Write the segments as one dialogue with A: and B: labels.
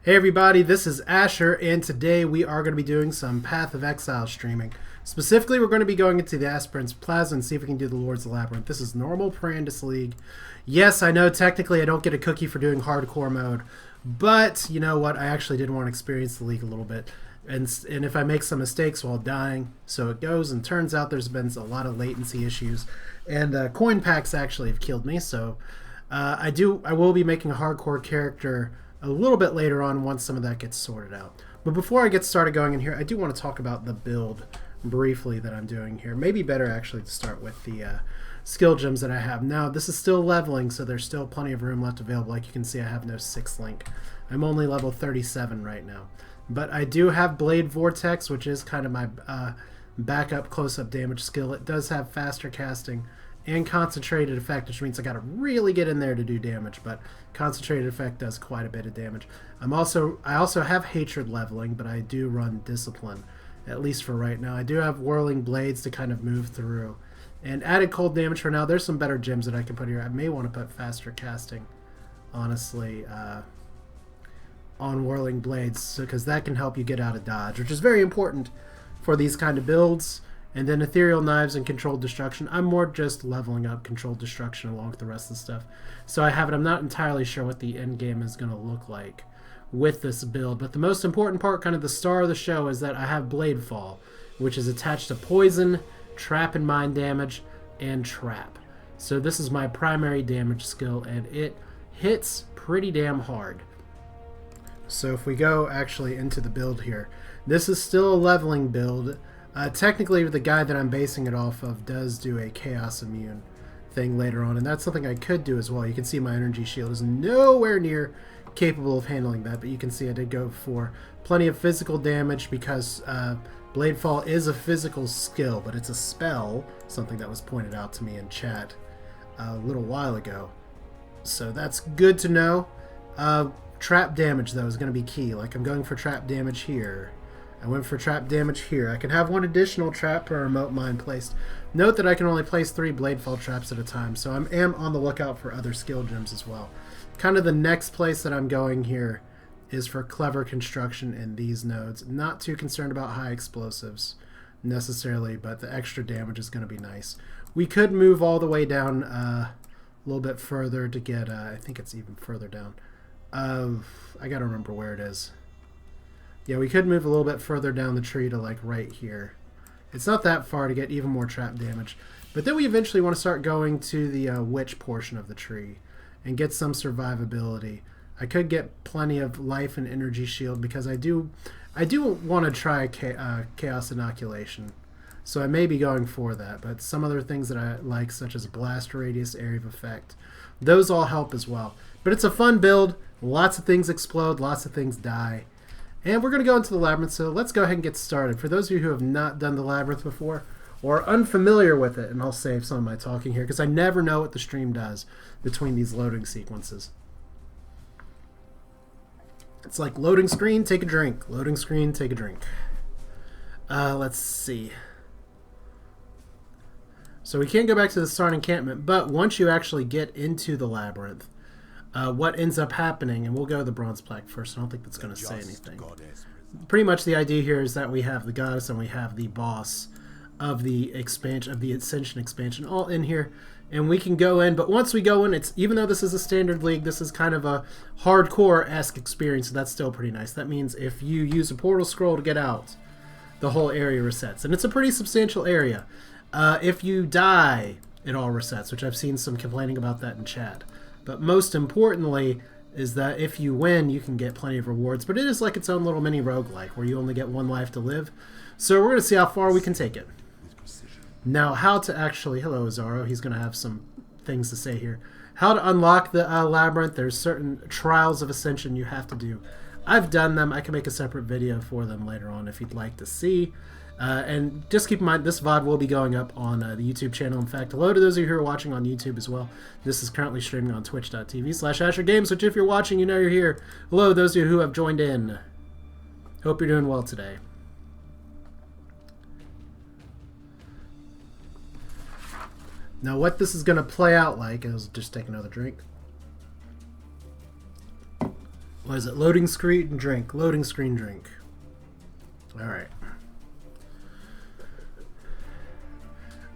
A: Hey everybody, this is Asher, and today we are going to be doing some Path of Exile streaming. Specifically, we're going to be going into the Aspirant's Plaza and see if we can do the Lords of Labyrinth. This is normal Perandus League. Yes, I know technically I don't get a cookie for doing hardcore mode, but you know what? I actually did want to experience the league a little bit. And if I make some mistakes while dying, so it goes. And turns out there's been a lot of latency issues, and coin packs actually have killed me. So I will be making a hardcore character a little bit later on once some of that gets sorted out. But before I get started going in here, I do want to talk about the build briefly that I'm doing here. Maybe better actually to start with the skill gems that I have. Now, this is still leveling, so there's still plenty of room left available. Like you can see, I have no 6th link. I'm only level 37 right now. But I do have Blade Vortex, which is kind of my backup close-up damage skill. It does have faster casting and concentrated effect, which means I gotta really get in there to do damage, but concentrated effect does quite a bit of damage. I also have hatred leveling, but I do run discipline, at least for right now. I do have whirling blades to kind of move through, and added cold damage for now. There's some better gems that I can put here. I may want to put faster casting, honestly, on whirling blades, because that can help you get out of dodge, which is very important for these kind of builds. And then ethereal knives and controlled destruction. I'm more just leveling up controlled destruction along with the rest of the stuff. So I have it. I'm not entirely sure what the end game is going to look like with this build. But the most important part, kind of the star of the show, is that I have Bladefall, which is attached to poison, trap and mind damage, and trap. So this is my primary damage skill, and it hits pretty damn hard. So if we go actually into the build here, this is still a leveling build. Technically, the guy that I'm basing it off of does do a Chaos Immune thing later on, and that's something I could do as well. You can see my energy shield is nowhere near capable of handling that, but you can see I did go for plenty of physical damage because Bladefall is a physical skill, but it's a spell, something that was pointed out to me in chat a little while ago. So that's good to know. Trap damage, though, is going to be key. Like, I'm going for trap damage here. I went for trap damage here. I can have one additional trap per remote mine placed. Note that I can only place 3 Bladefall traps at a time, so I am on the lookout for other skill gems as well. Kind of the next place that I'm going here is for clever construction in these nodes. Not too concerned about high explosives necessarily, but the extra damage is going to be nice. We could move all the way down a little bit further to get, I think it's even further down. I gotta remember where it is. Yeah, we could move a little bit further down the tree to like right here. It's not that far to get even more trap damage. But then we eventually want to start going to the witch portion of the tree and get some survivability. I could get plenty of life and energy shield because I do want to try chaos inoculation. So I may be going for that, but some other things that I like, such as blast radius, area of effect, those all help as well. But it's a fun build. Lots of things explode, lots of things die. And we're going to go into the Labyrinth, so let's go ahead and get started. For those of you who have not done the Labyrinth before or are unfamiliar with it, and I'll save some of my talking here because I never know what the stream does between these loading sequences. It's like loading screen, take a drink. Loading screen, take a drink. Let's see. So we can't go back to the start encampment, but once you actually get into the Labyrinth, what ends up happening, and we'll go to the bronze plaque first. I don't think that's going to say anything. Pretty much the idea here is that we have the goddess and we have the boss of the expansion, of the Ascension expansion, all in here, and we can go in. But once we go in, it's, even though this is a standard league, this is kind of a hardcore-esque experience. So that's still pretty nice. That means if you use a portal scroll to get out, the whole area resets, and it's a pretty substantial area. If you die, it all resets, which I've seen some complaining about that in chat. But most importantly is that if you win, you can get plenty of rewards. But it is like its own little mini roguelike where you only get 1 life to live. So we're going to see how far we can take it. Now, how to actually... Hello, Izaro. He's going to have some things to say here. How to unlock the Labyrinth. There's certain trials of ascension you have to do. I've done them. I can make a separate video for them later on if you'd like to see. And just keep in mind, this VOD will be going up on the YouTube channel. In fact, hello to those of you who are watching on YouTube as well. This is currently streaming on twitch.tv/AsherGames, which if you're watching, you know you're here. Hello, those of you who have joined in. Hope you're doing well today. Now, what this is going to play out like, is just take another drink. What is it? Loading screen drink. Loading screen drink. Alright.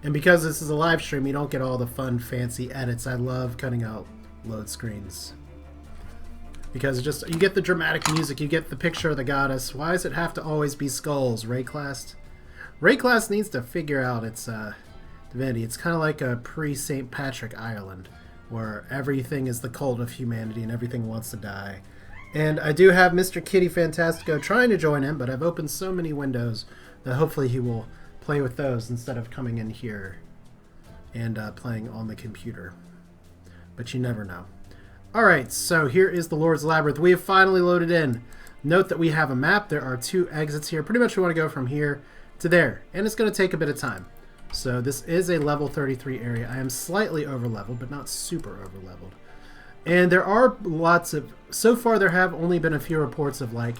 A: And because this is a live stream, you don't get all the fun, fancy edits. I love cutting out load screens. Because just you get the dramatic music, you get the picture of the goddess. Why does it have to always be skulls? Rayclast? Rayclast needs to figure out its divinity. It's kind of like a pre-St. Patrick Ireland, where everything is the cult of humanity and everything wants to die. And I do have Mr. Kitty Fantastico trying to join in, but I've opened so many windows that hopefully he will play with those instead of coming in here and playing on the computer. But you never know. Alright, so here is the Lord's Labyrinth. We have finally loaded in. Note that we have a map. There are 2 exits here. Pretty much we want to go from here to there. And it's going to take a bit of time. So this is a level 33 area. I am slightly over-leveled, but not super over-leveled. And there are lots of... So far there have only been a few reports of like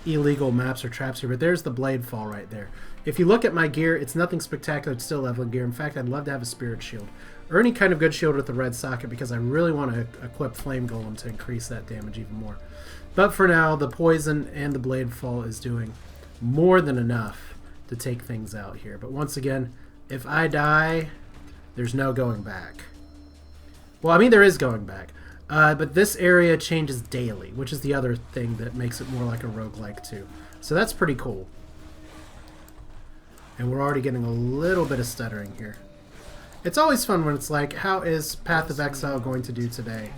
A: illegal maps or traps here. But there's the Bladefall right there. If you look at my gear, it's nothing spectacular. It's still leveling gear. In fact, I'd love to have a Spirit Shield. Or any kind of good shield with the red socket because I really want to equip Flame Golem to increase that damage even more. But for now, the Poison and the Bladefall is doing more than enough to take things out here. But once again, if I die, there's no going back. Well, I mean, there is going back. But this area changes daily, which is the other thing that makes it more like a roguelike too. So that's pretty cool. And we're already getting a little bit of stuttering here. It's always fun when it's like, how is Path of Exile going to do today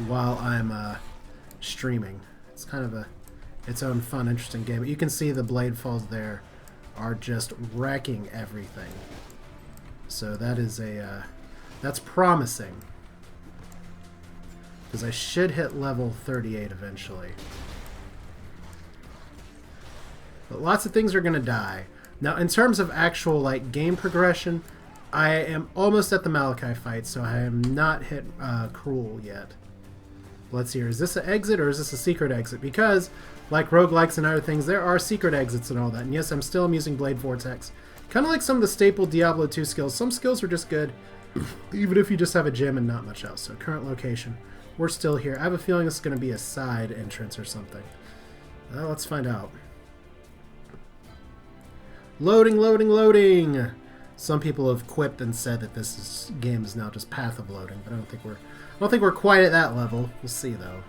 A: while I'm streaming? It's kind of its own fun, interesting game. But you can see the Bladefalls there are just wrecking everything. So that is that's promising. Because I should hit level 38 eventually. But lots of things are going to die. Now, in terms of actual like game progression, I am almost at the Malachi fight, so I am not hit Cruel yet. Let's see here. Is this an exit or is this a secret exit? Because, like roguelikes and other things, there are secret exits and all that. And yes, I'm still using Blade Vortex. Kind of like some of the staple Diablo 2 skills. Some skills are just good, even if you just have a gem and not much else. So, current location. We're still here. I have a feeling this is going to be a side entrance or something. Let's find out. Loading, loading, loading! Some people have quipped and said that this game is now just path of loading, but I don't think we're quite at that level. We'll see though.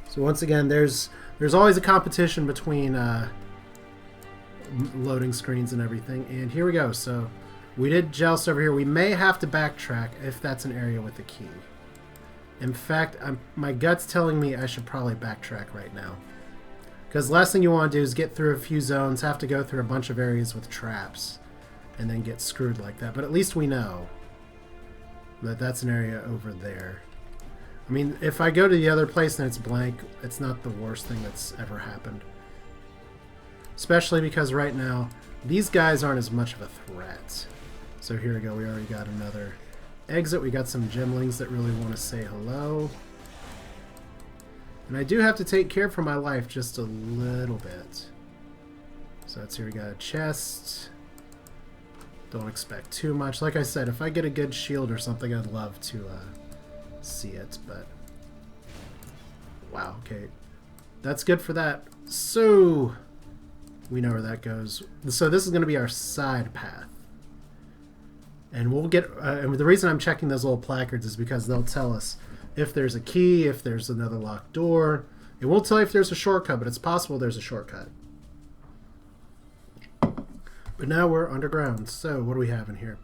A: So once again, there's always a competition between loading screens and everything. And here we go. So we did joust over here. We may have to backtrack if that's an area with a key. In fact, my gut's telling me I should probably backtrack right now. Because the last thing you want to do is get through a few zones, have to go through a bunch of areas with traps, and then get screwed like that. But at least we know that that's an area over there. I mean, if I go to the other place and it's blank, it's not the worst thing that's ever happened. Especially because right now, these guys aren't as much of a threat. So here we go, we already got another exit. We got some gemlings that really want to say hello. And I do have to take care for my life just a little bit. So let's see, we got a chest. Don't expect too much. Like I said, if I get a good shield or something, I'd love to see it, but... Wow, okay. That's good for that. So, we know where that goes. So this is going to be our side path. And we'll get... and the reason I'm checking those little placards is because they'll tell us if there's a key, if there's another locked door. It won't tell you if there's a shortcut, but it's possible there's a shortcut. But now we're underground. So what do we have in here?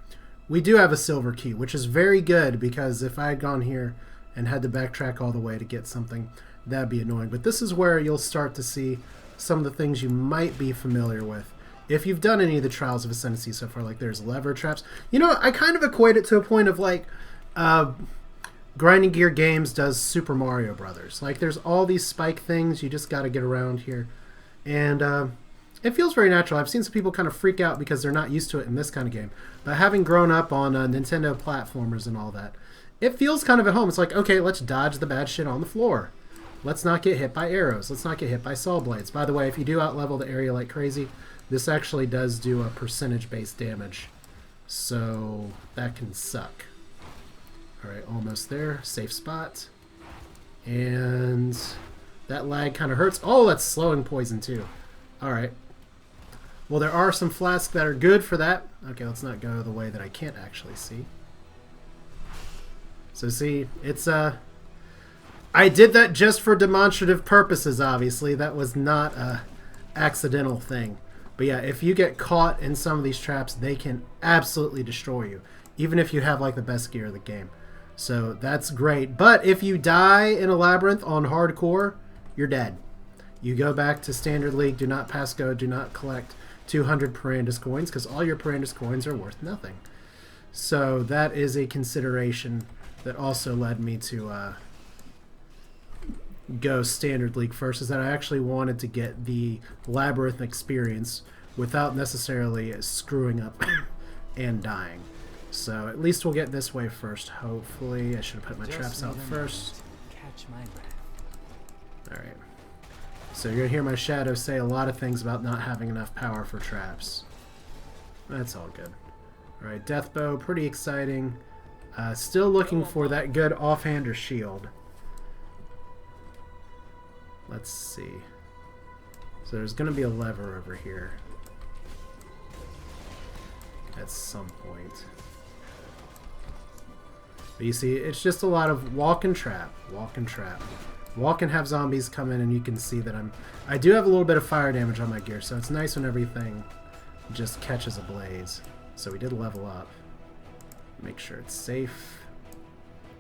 A: We do have a silver key, which is very good because if I had gone here and had to backtrack all the way to get something, that'd be annoying. But this is where you'll start to see some of the things you might be familiar with. If you've done any of the Trials of Ascendancy so far, like there's lever traps. You know, I kind of equate it to a point of like... Grinding Gear Games does Super Mario Brothers. Like, there's all these spike things. You just got to get around here. And it feels very natural. I've seen some people kind of freak out because they're not used to it in this kind of game. But having grown up on Nintendo platformers and all that, it feels kind of at home. It's like, okay, let's dodge the bad shit on the floor. Let's not get hit by arrows. Let's not get hit by saw blades. By the way, if you do outlevel the area like crazy, this actually does do a percentage-based damage. So that can suck. Alright, almost there. Safe spot. And That lag kind of hurts. Oh, that's slowing poison too. Alright. Well, there are some flasks that are good for that. Okay, let's not go the way that I can't actually see. So see, it's I did that just for demonstrative purposes, obviously. That was not a accidental thing. But yeah, if you get caught in some of these traps, they can absolutely destroy you. Even if you have like the best gear of the game. So that's great. But if you die in a Labyrinth on hardcore, you're dead. You go back to Standard League, do not pass go, do not collect 200 Perandus coins, because all your Perandus coins are worth nothing. So that is a consideration that also led me to go Standard League first, is that I actually wanted to get the Labyrinth experience without necessarily screwing up and dying. So at least we'll get this way first, hopefully. I should have put my traps out first.
B: Catch my breath.
A: Alright. So you're going to hear my shadow say a lot of things about not having enough power for traps. That's all good. Alright, Death Bow, pretty exciting. Still looking for that good offhander shield. Let's see. So there's going to be a lever over here at some point. But you see, it's just a lot of walk and trap, walk and trap. Walk and have zombies come in, and you can see that I do have a little bit of fire damage on my gear, so it's nice when everything just catches ablaze. So we did level up. Make sure it's safe.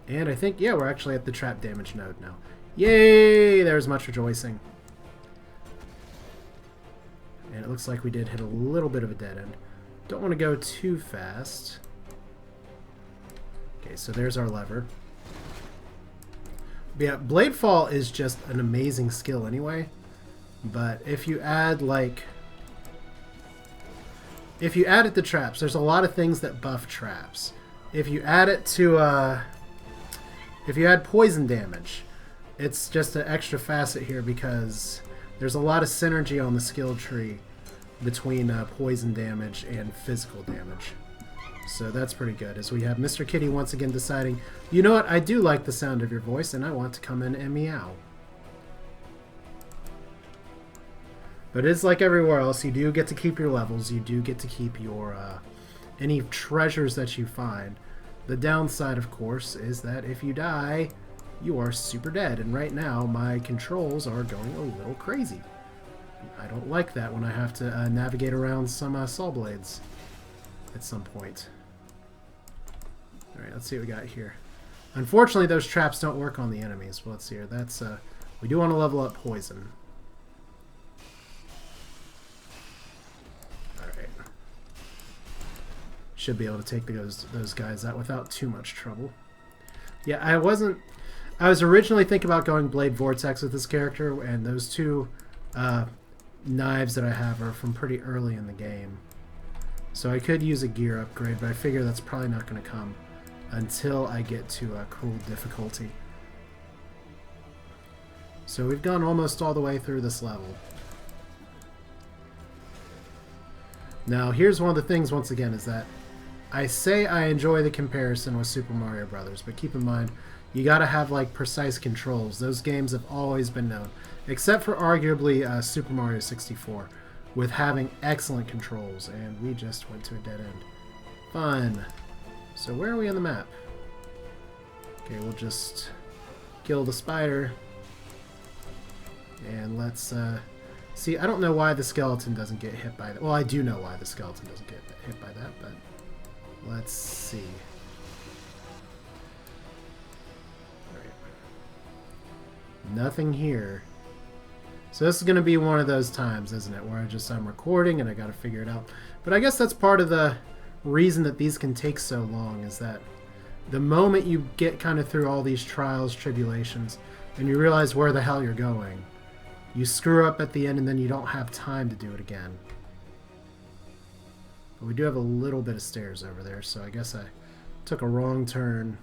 A: And I think, yeah, we're actually at the trap damage node now. Yay! There's much rejoicing. And it looks like we did hit a little bit of a dead end. Don't want to go too fast. Okay, so there's our lever. But yeah, Bladefall is just an amazing skill anyway. But if you add, like... if you add it to traps, there's a lot of things that buff traps. If you add it to, if you add poison damage, it's just an extra facet here because there's a lot of synergy on the skill tree between poison damage and physical damage. So that's pretty good, as we have Mr. Kitty once again deciding, you know what, I do like the sound of your voice and I want to come in and meow. But it's like everywhere else, you do get to keep your levels, you do get to keep your any treasures that you find. The downside, of course, is that if you die, you are super dead, and right now my controls are going a little crazy. I don't like that when I have to navigate around some saw blades at some point. Alright, let's see what we got here. Unfortunately, those traps don't work on the enemies. Well, let's see here. That's we do want to level up poison. Alright. Should be able to take those guys out without too much trouble. Yeah, I was originally thinking about going Blade Vortex with this character, and those two knives that I have are from pretty early in the game. So I could use a gear upgrade, but I figure that's probably not going to come until I get to cruel difficulty. So we've gone almost all the way through this level. Now here's one of the things, once again, is that I say I enjoy the comparison with Super Mario Brothers, but keep in mind, you gotta have like precise controls. Those games have always been known, except for arguably Super Mario 64, with having excellent controls, and we just went to a dead end. Fun. So where are we on the map? Okay, we'll just kill the spider. And let's see, I don't know why the skeleton doesn't get hit by that. Well, I do know why the skeleton doesn't get hit by that, but let's see. Alright. Nothing here. So this is going to be one of those times, isn't it, where I'm recording and I got to figure it out. But I guess that's part of the reason that these can take so long, is that the moment you get kind of through all these trials, tribulations, and you realize where the hell you're going, you screw up at the end and then you don't have time to do it again. But we do have a little bit of stairs over there, so I guess I took a wrong turn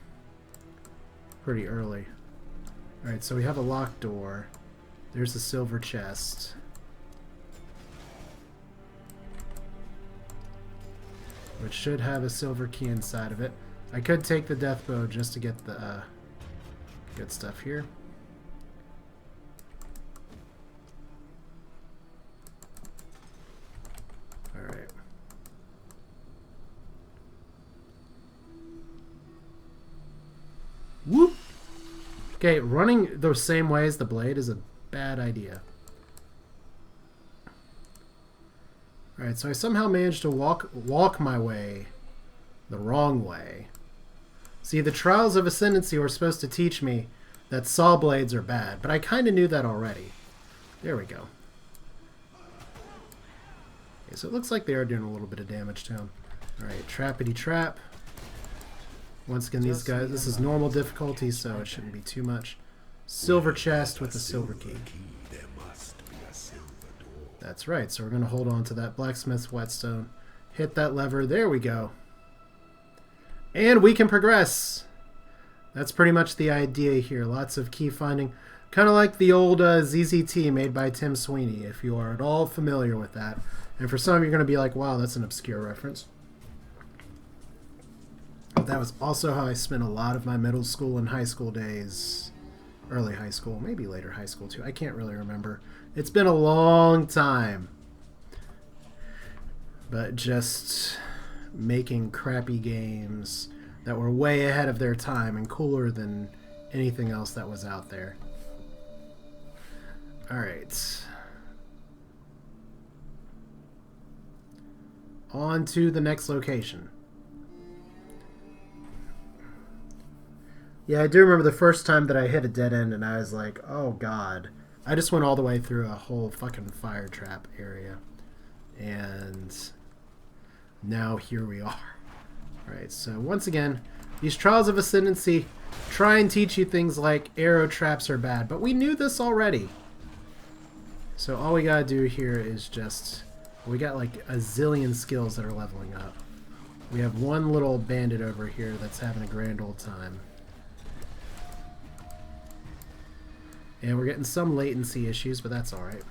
A: pretty early. Alright, so we have a locked door. There's a silver chest. Which should have a silver key inside of it. I could take the death bow just to get the good stuff here. Okay, running the same way as the blade is a bad idea. Alright, so I somehow managed to walk my way the wrong way. See, the Trials of Ascendancy were supposed to teach me that saw blades are bad, but I kind of knew that already. There we go. Okay, so it looks like they are doing a little bit of damage to him. Alright, trappity trap. Once again, these guys, this is normal difficulty, so it shouldn't be too much. Silver chest with a silver key. That's right, so we're going to hold on to that blacksmith's whetstone. Hit that lever, there we go. And we can progress. That's pretty much the idea here. Lots of key finding. Kind of like the old ZZT made by Tim Sweeney, if you are at all familiar with that. And for some, you're going to be like, wow, that's an obscure reference. But that was also how I spent a lot of my middle school and high school days. Early high school, maybe later high school too. I can't really remember. It's been a long time. But just making crappy games that were way ahead of their time and cooler than anything else that was out there. Alright. On to the next location. Yeah, I do remember the first time that I hit a dead end and I was like, oh god. I just went all the way through a whole fucking fire trap area. And now here we are. Alright, so once again, these Trials of Ascendancy try and teach you things like arrow traps are bad, but we knew this already. So all we gotta do here is just... we got like a zillion skills that are leveling up. We have one little bandit over here that's having a grand old time. And we're getting some latency issues, but that's alright.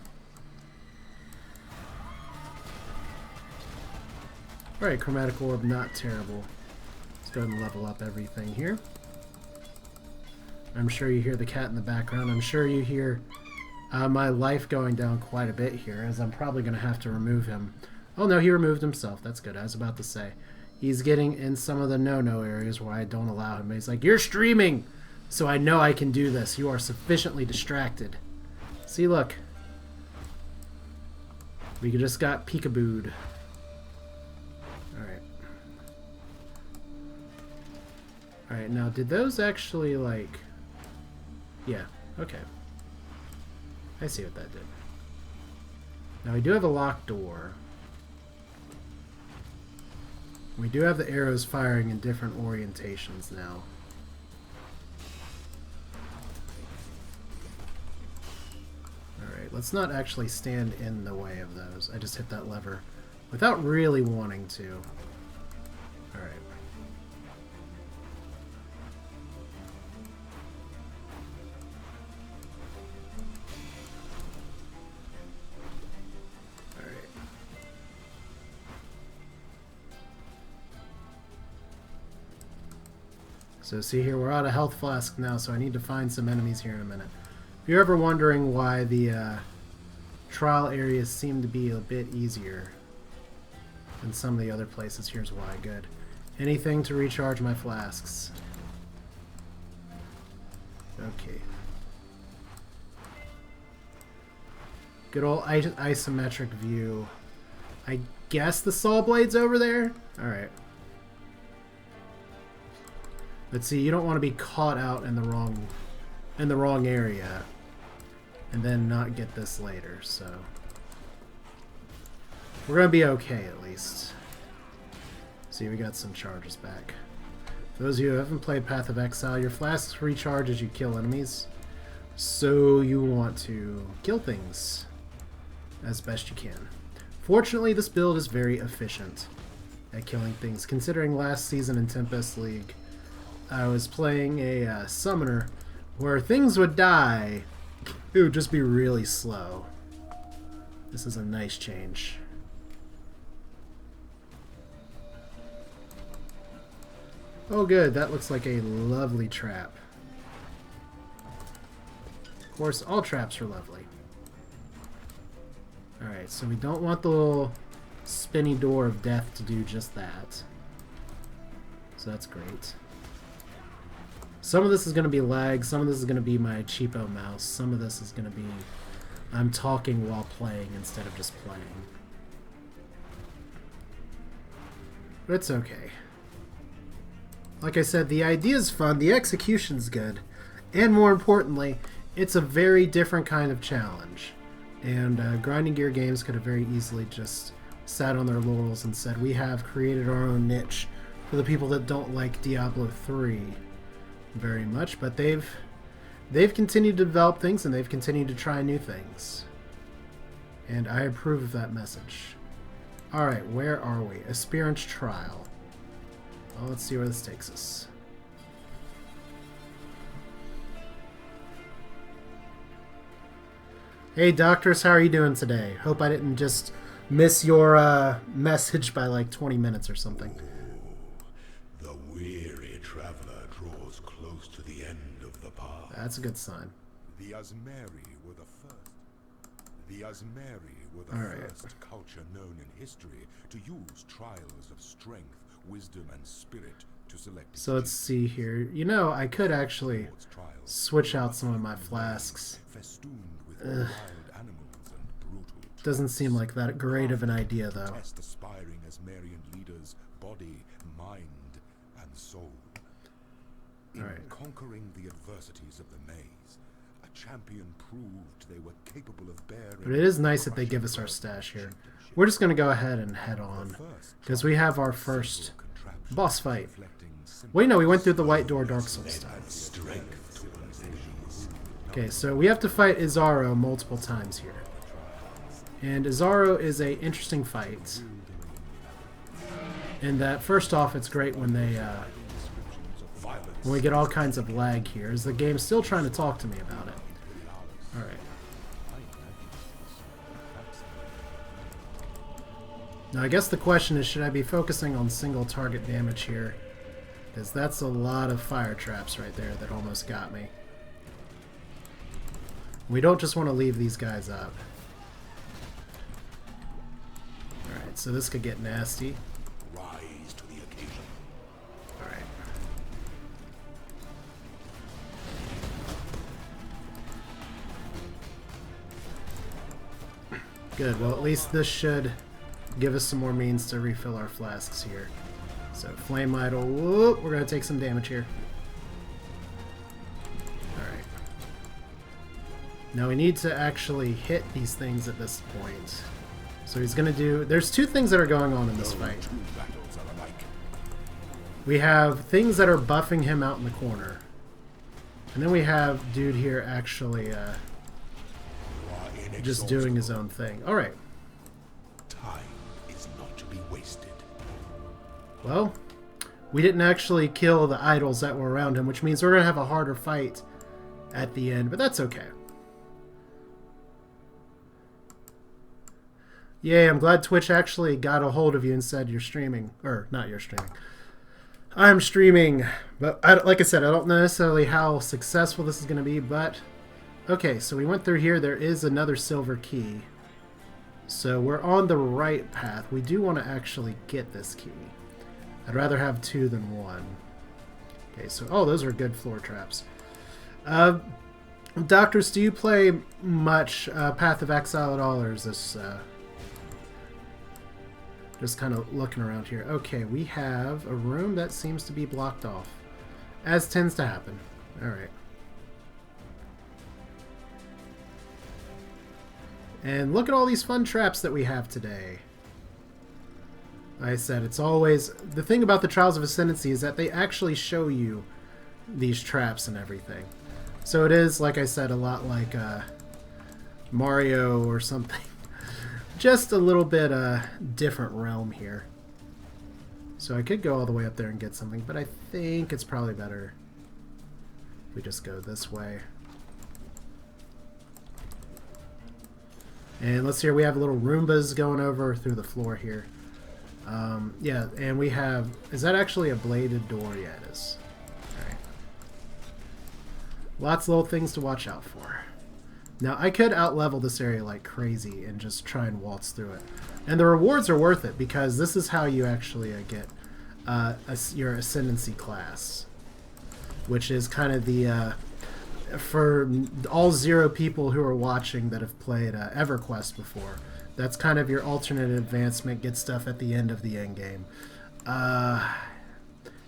A: Alright, chromatic orb, not terrible. Let's go ahead and level up everything here. I'm sure you hear the cat in the background. I'm sure you hear my life going down quite a bit here, as I'm probably going to have to remove him. Oh no, he removed himself. That's good. I was about to say. He's getting in some of the no-no areas where I don't allow him. He's like, you're streaming! So I know I can do this. You are sufficiently distracted. See, look. We just got peekabooed. Alright. Alright, now did those actually, like... yeah, okay. I see what that did. Now we do have a locked door. We do have the arrows firing in different orientations now. Alright, let's not actually stand in the way of those. I just hit that lever without really wanting to. Alright. So see here, we're out of health flask now, so I need to find some enemies here in a minute. If you're ever wondering why the trial areas seem to be a bit easier than some of the other places, here's why. Good. Anything to recharge my flasks. Okay. Good old isometric view. I guess the saw blade's over there? Alright. But see, you don't want to be caught out in the wrong area and then not get this later, so we're gonna be okay at least. See, we got some charges back. For those of you who haven't played Path of Exile, your flasks recharge as you kill enemies, so you want to kill things as best you can. Fortunately, this build is very efficient at killing things, considering last season in Tempest League I was playing a summoner where things would die. It would just be really slow. This is a nice change. Oh good, that looks like a lovely trap. Of course, all traps are lovely. Alright, so we don't want the little spinny door of death to do just that. So that's great. Some of this is going to be lag, some of this is going to be my cheapo mouse, some of this is going to be I'm talking while playing instead of just playing. But it's okay. Like I said, the idea's fun, the execution's good, and more importantly, it's a very different kind of challenge. And Grinding Gear Games could have very easily just sat on their laurels and said, we have created our own niche for the people that don't like Diablo 3 very much, but they've continued to develop things and they've continued to try new things. And I approve of that message. Alright, where are we? Aspirant's Trial. Well, let's see where this takes us. Hey Doctors, how are you doing today? Hope I didn't just miss your message by like 20 minutes or something.
C: The weary traveler draws close to the end of the path.
A: That's a good sign.
C: The Asmeri were the first. The Asmeri were the first culture known in history to use trials of strength, wisdom, and spirit to select.
A: So let's see here. You know, I could actually switch out some of my flasks. Doesn't seem like that great of an idea, though.
C: Test aspiring Asmerian leaders' body, mind, and soul. In conquering the adversities of the maze, a champion proved they were capable of bearing.
A: But it is nice that they give us our stash here. We're just going to go ahead and head on, because we have our first boss fight. Wait, no, we went through the White Door Dark Souls style. Okay, so we have to fight Izaro multiple times here. And Izaro is a interesting fight. In that, first off, it's great when they when we get all kinds of lag here. Is the game still trying to talk to me about it? Alright. Now I guess the question is, should I be focusing on single target damage here? Because that's a lot of fire traps right there that almost got me. We don't just want to leave these guys up. Alright, so this could get nasty.
C: Rise to the occasion.
A: Alright. Good, well at least this should give us some more means to refill our flasks here. So Flame Idol, whoop, we're going to take some damage here. Alright. Now we need to actually hit these things at this point. So he's going to do... There's two things that are going on in this fight. We have things that are buffing him out in the corner. And then we have dude here actually just doing his own thing. Alright.
C: Time is not to be wasted.
A: Well, we didn't actually kill the idols that were around him, which means we're going to have a harder fight at the end, but that's okay. Yay, I'm glad Twitch actually got a hold of you and said you're streaming. Or, not you're streaming. I'm streaming. But, like I said, I don't know necessarily how successful this is going to be, but... Okay, so we went through here. There is another silver key. So we're on the right path. We do want to actually get this key. I'd rather have two than one. Okay, so... Oh, those are good floor traps. Doctors, do you play much Path of Exile at all, or is this... Just kind of looking around here. Okay, we have a room that seems to be blocked off. As tends to happen. Alright. And look at all these fun traps that we have today. Like I said, it's always... The thing about the Trials of Ascendancy is that they actually show you these traps and everything. So it is, like I said, a lot like Mario or something. Just a little bit different realm here. So I could go all the way up there and get something, but I think it's probably better if we just go this way. And let's see here, we have little Roombas going over through the floor here. Yeah, and we have... Is that actually a bladed door? Yeah, it is. Alright. Lots of little things to watch out for. Now, I could out-level this area like crazy and just try and waltz through it. And the rewards are worth it, because this is how you actually get your Ascendancy class. which is kind of the for all 0 people who are watching that have played EverQuest before. That's kind of your alternate advancement, get stuff at the end of the end game.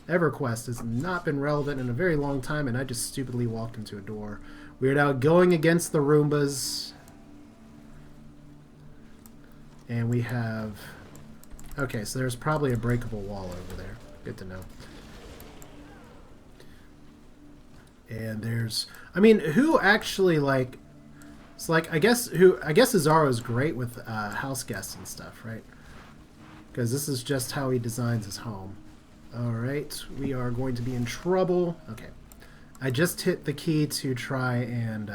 A: EverQuest has not been relevant in a very long time, and I just stupidly walked into a door. We're now going against the Roombas. And we have... Okay, so there's probably a breakable wall over there. Good to know. And there's... I mean, who actually, like... It's like, I guess Izaro is great with house guests and stuff, right? Because this is just how he designs his home. Alright, we are going to be in trouble. Okay. I just hit the key to try and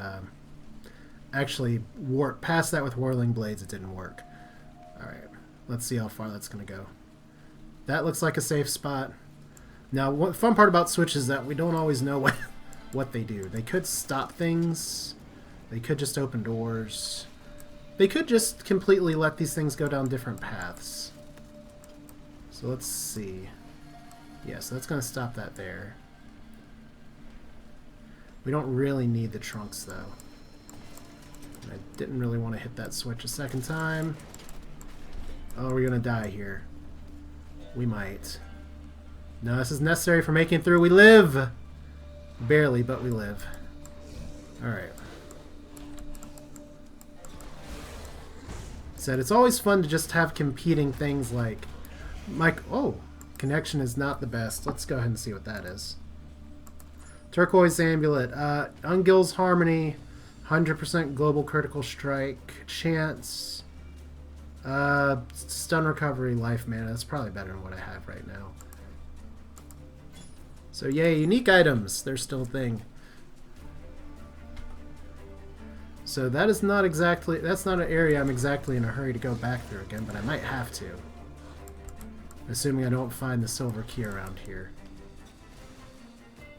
A: actually warp past that with Whirling Blades. It didn't work. Alright, let's see how far that's going to go. That looks like a safe spot. Now, one fun part about Switch is that we don't always know what they do. They could stop things. They could just open doors. They could just completely let these things go down different paths. So let's see. Yeah, so that's going to stop that there. We don't really need the trunks, though. I didn't really want to hit that switch a second time. Oh, we're going to die here. We might. No, this is necessary for making it through. We live! Barely, but we live. Alright. Said it's always fun to just have competing things like... oh! Connection is not the best. Let's go ahead and see what that is. Turquoise Amulet. Ungil's Harmony. 100% Global Critical Strike. Chance. Stun Recovery. Life Mana. That's probably better than what I have right now. So yay, unique items. They're still a thing. So that is not exactly... That's not an area I'm exactly in a hurry to go back through again, but I might have to. Assuming I don't find the silver key around here.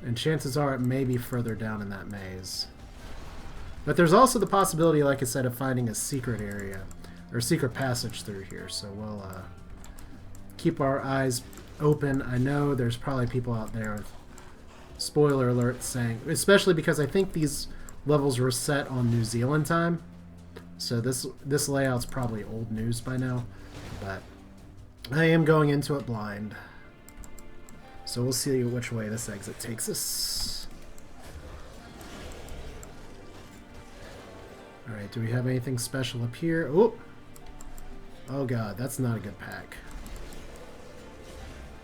A: And chances are it may be further down in that maze. But there's also the possibility, like I said, of finding a secret area. Or a secret passage through here. So we'll keep our eyes open. I know there's probably people out there with spoiler alerts saying... Especially because I think these levels were set on New Zealand time. So this layout's probably old news by now. But... I am going into it blind. So we'll see which way this exit takes us. Alright, do we have anything special up here? Oh! Oh god, that's not a good pack.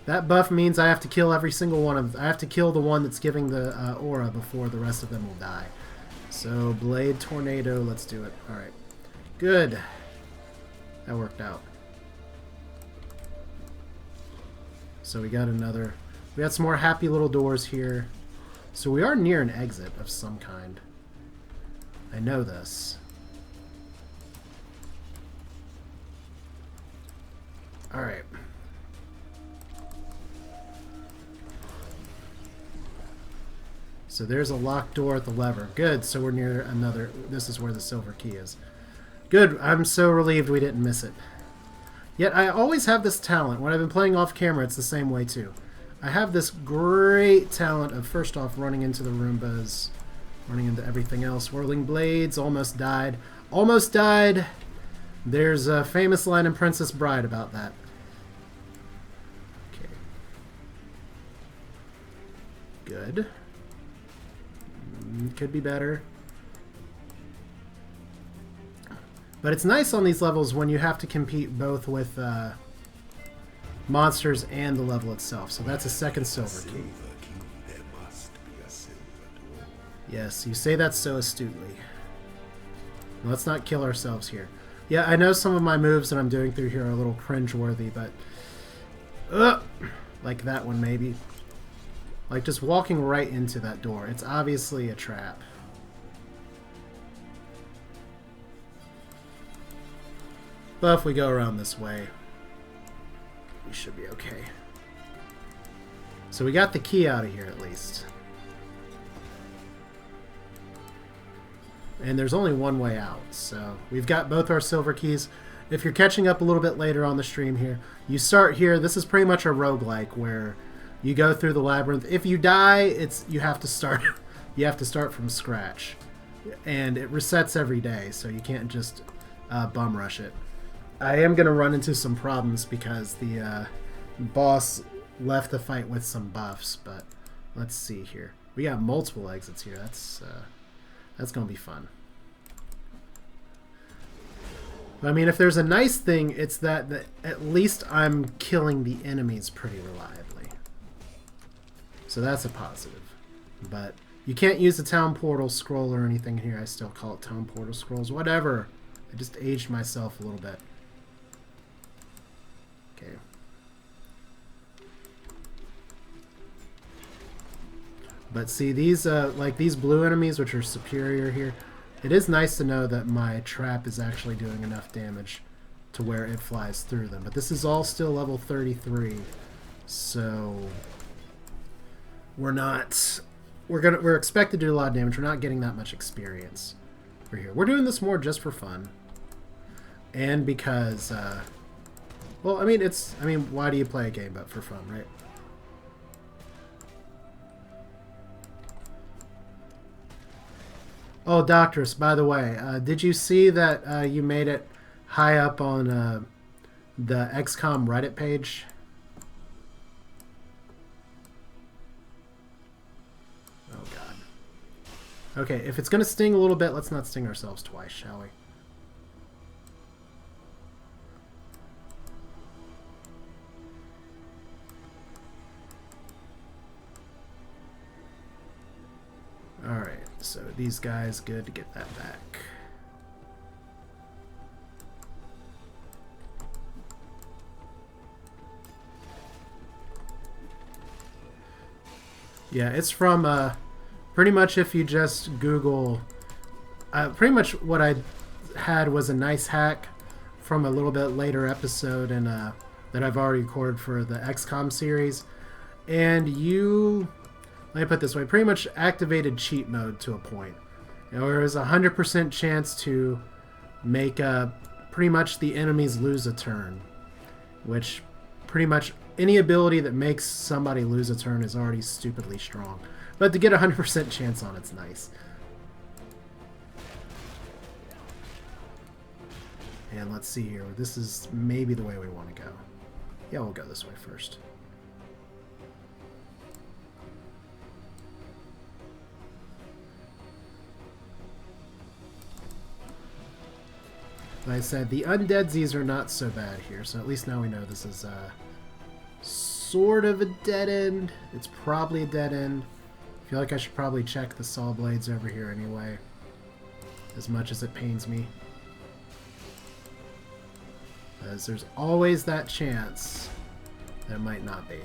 A: That buff means I have to kill every single one of them. I have to kill the one that's giving the aura before the rest of them will die. So, Blade Tornado, let's do it. Alright. Good. That worked out. So we got another... We got some more happy little doors here. So we are near an exit of some kind. I know this. Alright. So there's a locked door at the lever. Good, so we're near another... This is where the silver key is. Good, I'm so relieved we didn't miss it. Yet I always have this talent. When I've been playing off camera, it's the same way too. I have this great talent of, first off, running into the Roombas, running into everything else. Whirling Blades, almost died. Almost died! There's a famous line in Princess Bride about that. Okay. Good. Could be better. But it's nice on these levels when you have to compete both with monsters and the level itself. So that's a second silver key.
C: There must be a silver door.
A: Yes, you say that so astutely. Let's not kill ourselves here. Yeah, I know some of my moves that I'm doing through here are a little cringe-worthy, but... like that one, maybe. Like just walking right into that door. It's obviously a trap. But if we go around this way, we should be okay. So we got the key out of here at least. And there's only one way out, so we've got both our silver keys. If you're catching up a little bit later on the stream here, you start here. This is pretty much a roguelike where You go through the labyrinth. If you die, you have to start. You have to start from scratch, and it resets every day, so you can't just bum rush it. I am gonna run into some problems because the boss left the fight with some buffs, but let's see here. We got multiple exits here. That's gonna be fun. I mean, if there's a nice thing, it's that at least I'm killing the enemies pretty reliably. So that's a positive. But you can't use the town portal scroll or anything here. I still call it town portal scrolls. Whatever. I just aged myself a little bit. Okay. But see, these like these blue enemies, which are superior here, it is nice to know that my trap is actually doing enough damage to where it flies through them. But this is all still level 33, so we're expected to do a lot of damage. We're not getting that much experience for here. We're doing this more just for fun, and because well, I mean, why do you play a game but for fun, right? Oh, Doctress, by the way, did you see that you made it high up on the XCOM Reddit page? Oh, God. Okay, if it's going to sting a little bit, let's not sting ourselves twice, shall we? Alright, so these guys, good to get that back. Yeah, it's from, pretty much if you just Google, pretty much what I had was a nice hack from a little bit later episode and that I've already recorded for the XCOM series. And let me put it this way, pretty much activated cheat mode to a point. You know, there is a 100% chance to make pretty much the enemies lose a turn, which pretty much any ability that makes somebody lose a turn is already stupidly strong. But to get a 100% chance on it's nice. And let's see here. This is maybe the way we want to go. Yeah, we'll go this way first. Like I said, the undeadsies are not so bad here, so at least now we know this is sort of a dead end. It's probably a dead end. I feel like I should probably check the saw blades over here anyway, as much as it pains me. Because there's always that chance that it might not be.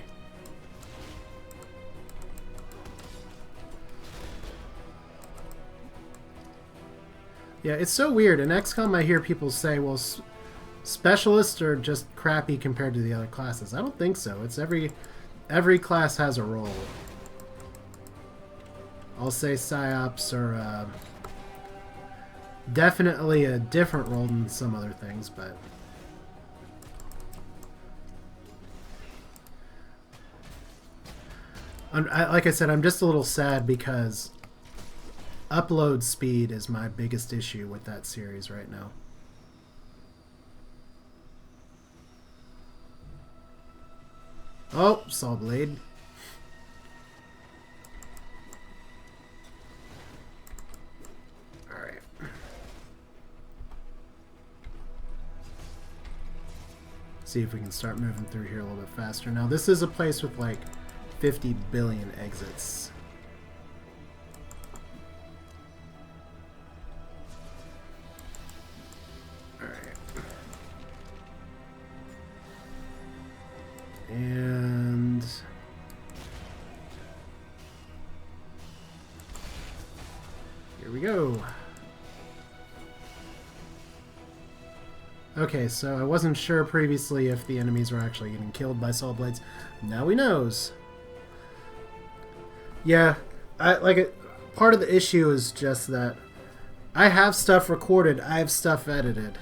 A: Yeah, it's so weird. In XCOM, I hear people say, well, specialists are just crappy compared to the other classes. I don't think so. It's every class has a role. I'll say PsyOps are definitely a different role than some other things, but like I said, I'm just a little sad because upload speed is my biggest issue with that series right now. Oh, saw blade. Alright. See if we can start moving through here a little bit faster. Now, this is a place with like 50 billion exits. And here we go. Okay, so I wasn't sure previously if the enemies were actually getting killed by saw blades. Now we knows. Yeah, part of the issue is just that I have stuff recorded, I have stuff edited.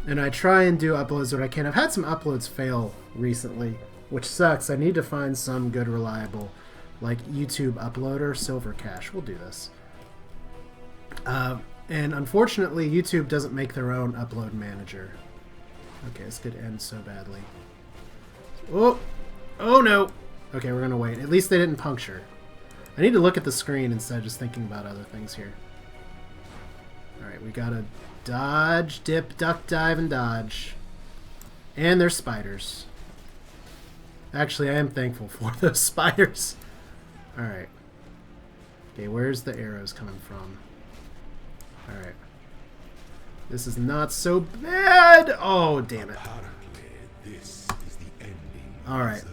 A: And I try and do uploads when I can. I've had some uploads fail recently, which sucks. I need to find some good, reliable, like YouTube uploader, Silver Cash. We'll do this. And unfortunately, YouTube doesn't make their own upload manager. Okay, this could end so badly. Oh! Oh no! Okay, we're gonna wait. At least they didn't puncture. I need to look at the screen instead of just thinking about other things here. Alright, we gotta dodge, dip, duck, dive, and dodge. And there's spiders. Actually, I am thankful for those spiders. Alright. Okay, where's the arrows coming from? Alright. This is not so bad! Oh, damn it.
C: Apparently, this is the ending.
A: Alright.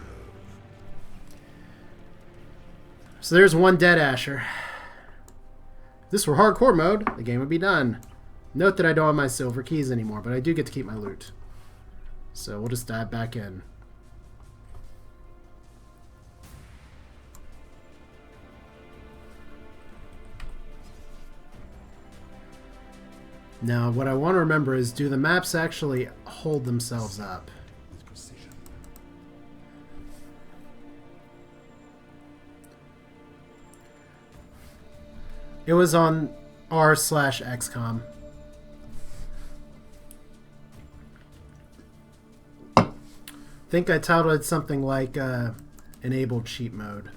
A: So there's one dead Asher. If this were hardcore mode, the game would be done. Note that I don't have my silver keys anymore, but I do get to keep my loot. So we'll just dive back in. Now, what I want to remember is, do the maps actually hold themselves up?
C: With precision.
A: It was on r/XCOM. I think I titled it something like enabled cheat mode.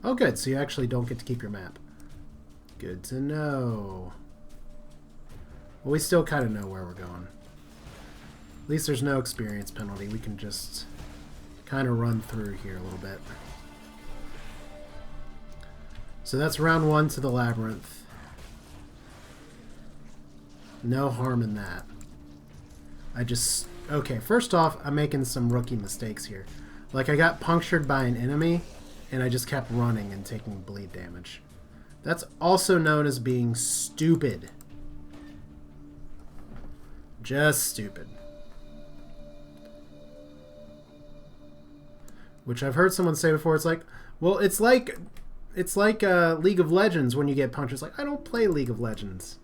A: Oh good, so you actually don't get to keep your map. Good to know. Well, we still kind of know where we're going. At least there's no experience penalty. We can just kind of run through here a little bit. So that's round 1 to the Labyrinth. No harm in that. Okay, first off, I'm making some rookie mistakes here. Like, I got punctured by an enemy, and I just kept running and taking bleed damage. That's also known as being stupid. Just stupid. Which I've heard someone say before, it's like, well, it's like League of Legends when you get punched. It's like, I don't play League of Legends.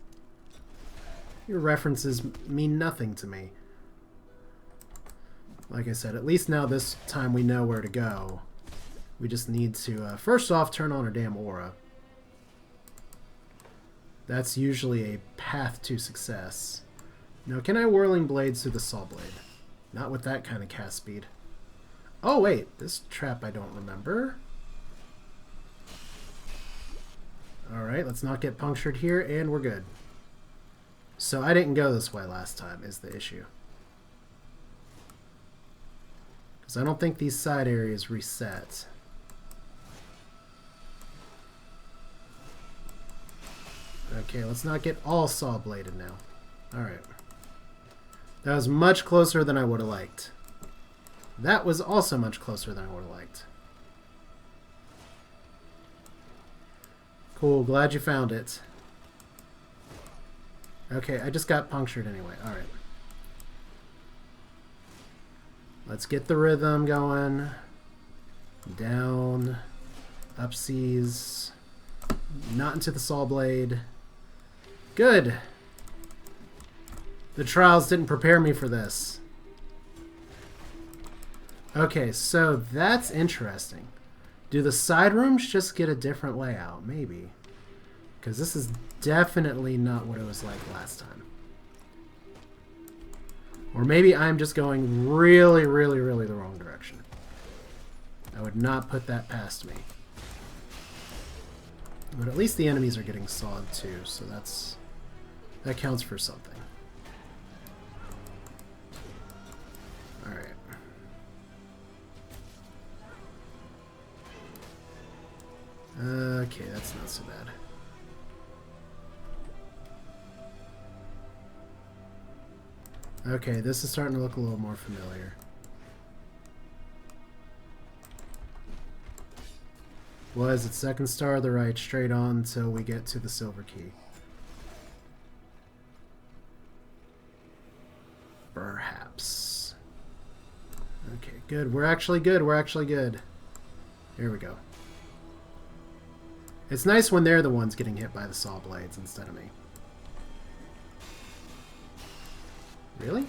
A: Your references mean nothing to me. Like I said, at least now this time we know where to go. We just need to, first off, turn on our damn aura. That's usually a path to success. Now, can I Whirling Blades through the Saw Blade? Not with that kind of cast speed. Oh, wait. This trap I don't remember. Alright, let's not get punctured here, and we're good. So I didn't go this way last time, is the issue. Because I don't think these side areas reset. Okay, let's not get all saw-bladed now. Alright. That was much closer than I would have liked. That was also much closer than I would have liked. Cool, glad you found it. Okay, I just got punctured anyway. Alright. Let's get the rhythm going. Down. Up seas. Not into the saw blade. Good. The trials didn't prepare me for this. Okay, so that's interesting. Do the side rooms just get a different layout? Maybe. Because this is definitely not what it was like last time. Or maybe I'm just going really, really, really the wrong direction. I would not put that past me. But at least the enemies are getting sawed too, so that counts for something. Alright. Okay, that's not so bad. Okay, this is starting to look a little more familiar. Was it second star the right, straight on until we get to the silver key? Perhaps. Okay, good. We're actually good. We're actually good. Here we go. It's nice when they're the ones getting hit by the saw blades instead of me. Really?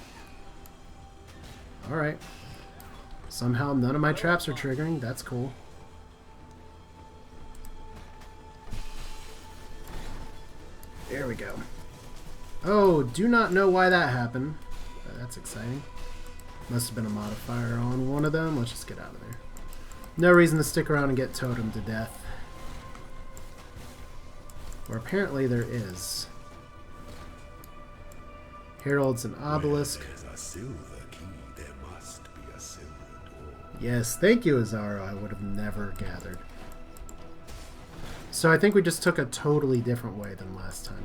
A: Alright. Somehow none of my traps are triggering. That's cool. There we go. Oh, do not know why that happened. That's exciting. Must have been a modifier on one of them. Let's just get out of there. No reason to stick around and get totemed to death. Or apparently there is. Heralds and Obelisk.
C: Where there's a silver key, there must be a silver door.
A: Yes, thank you, Izaro. I would have never gathered. So I think we just took a totally different way than last time.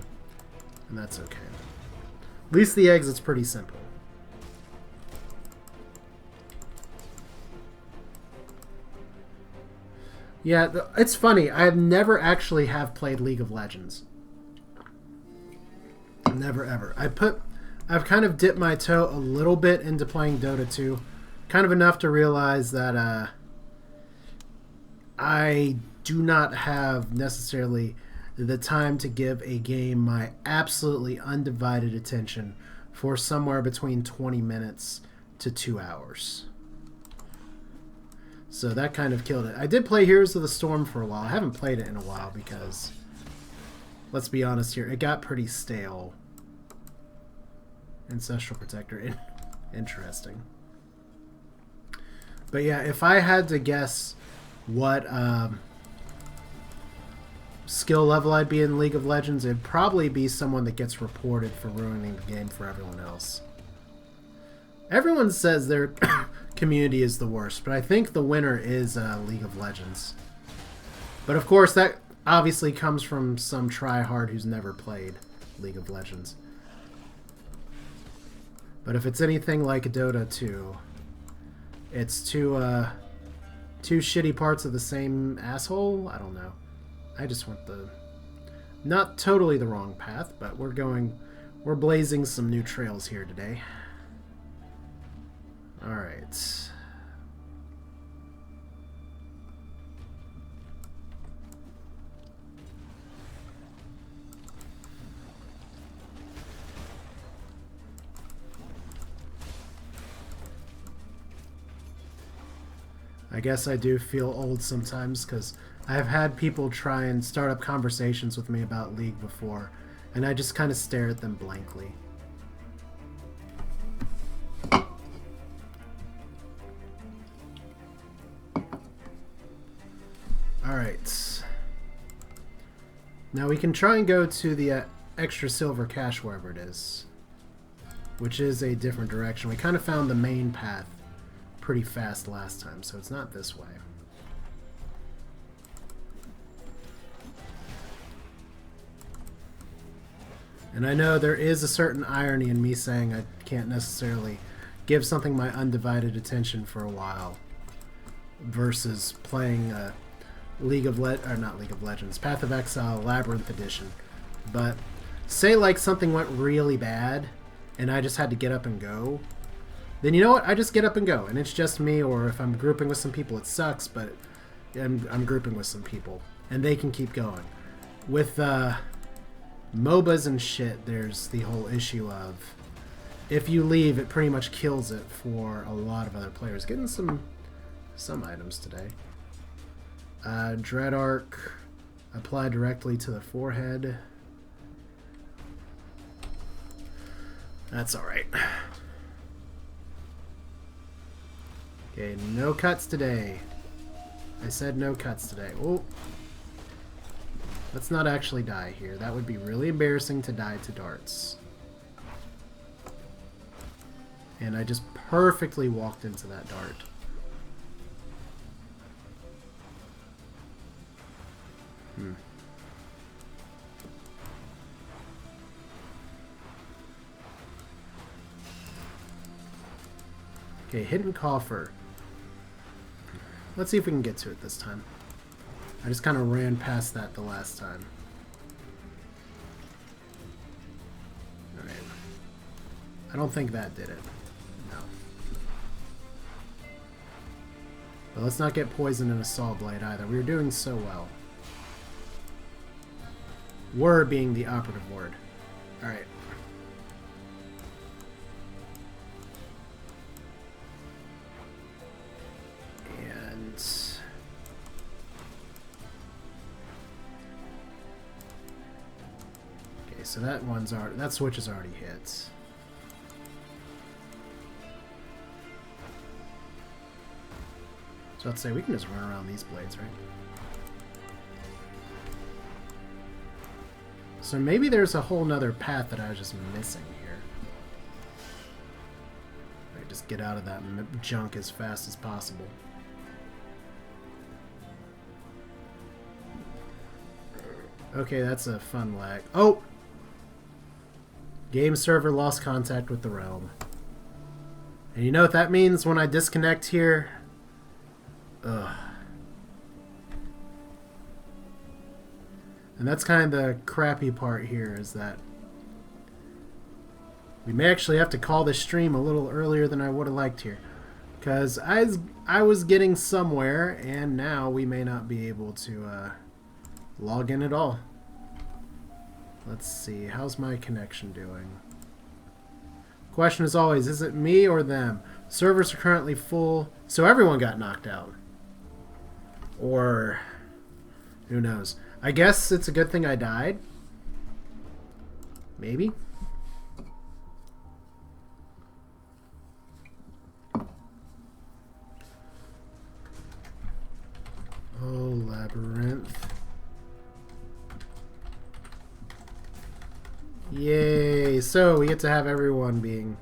A: And that's okay. At least the exit's pretty simple. Yeah, it's funny. I have never actually have played League of Legends. Never ever. I've kind of dipped my toe a little bit into playing Dota 2. Kind of enough to realize that I do not have necessarily the time to give a game my absolutely undivided attention for somewhere between 20 minutes to 2 hours. So that kind of killed it. I did play Heroes of the Storm for a while. I haven't played it in a while because, let's be honest here, it got pretty stale. Ancestral Protector. Interesting. But yeah, if I had to guess what skill level I'd be in League of Legends, it'd probably be someone that gets reported for ruining the game for everyone else. Everyone says their community is the worst, but I think the winner is League of Legends. But of course, that obviously comes from some tryhard who's never played League of Legends. But if it's anything like Dota 2, it's two shitty parts of the same asshole? I don't know. I just went not totally the wrong path, but we're blazing some new trails here today. Alright. I guess I do feel old sometimes because I've had people try and start up conversations with me about League before, and I just kind of stare at them blankly. Alright. Now we can try and go to the extra silver cache wherever it is, which is a different direction. We kind of found the main path pretty fast last time, so it's not this way. And I know there is a certain irony in me saying I can't necessarily give something my undivided attention for a while versus playing not League of Legends, Path of Exile Labyrinth Edition. But say like something went really bad and I just had to get up and go, then you know what? I just get up and go, and it's just me, or if I'm grouping with some people, it sucks, but I'm grouping with some people, and they can keep going. With MOBAs and shit, there's the whole issue of if you leave, it pretty much kills it for a lot of other players. Getting some items today. Dread Arc, apply directly to the forehead. That's alright. Okay, no cuts today. I said no cuts today. Oh. Let's not actually die here. That would be really embarrassing to die to darts. And I just perfectly walked into that dart. Okay, hidden coffer. Let's see if we can get to it this time. I just kind of ran past that the last time. Alright. I don't think that did it. No. But let's not get poisoned in a saw blade either. We were doing so well. Were being the operative word. Alright. so that switch is already hit. So I'd say we can just run around these blades, right? So maybe there's a whole nother path that I was just missing here. I just get out of that junk as fast as possible. Okay, that's a fun lag. Oh! Game server lost contact with the realm. And you know what that means when I disconnect here? Ugh. And that's kind of the crappy part here, is that we may actually have to call this stream a little earlier than I would have liked here. Because I was getting somewhere, and now we may not be able to log in at all. Let's see, how's my connection doing? Question is always, is it me or them? Servers are currently full, so everyone got knocked out. Or, who knows? I guess it's a good thing I died. Maybe. Oh, Labyrinth. Yay! So we get to have everyone being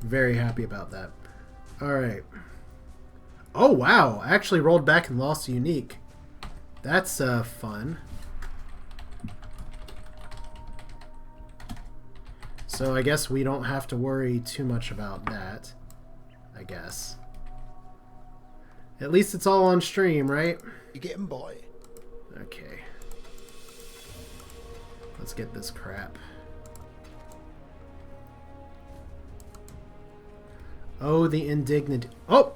A: very happy about that. Alright. Oh, wow! I actually rolled back and lost a unique. That's fun. So I guess we don't have to worry too much about that. I guess. At least it's all on stream, right?
D: You getting by?
A: Okay. Let's get this crap. Oh, the indignant... Oh!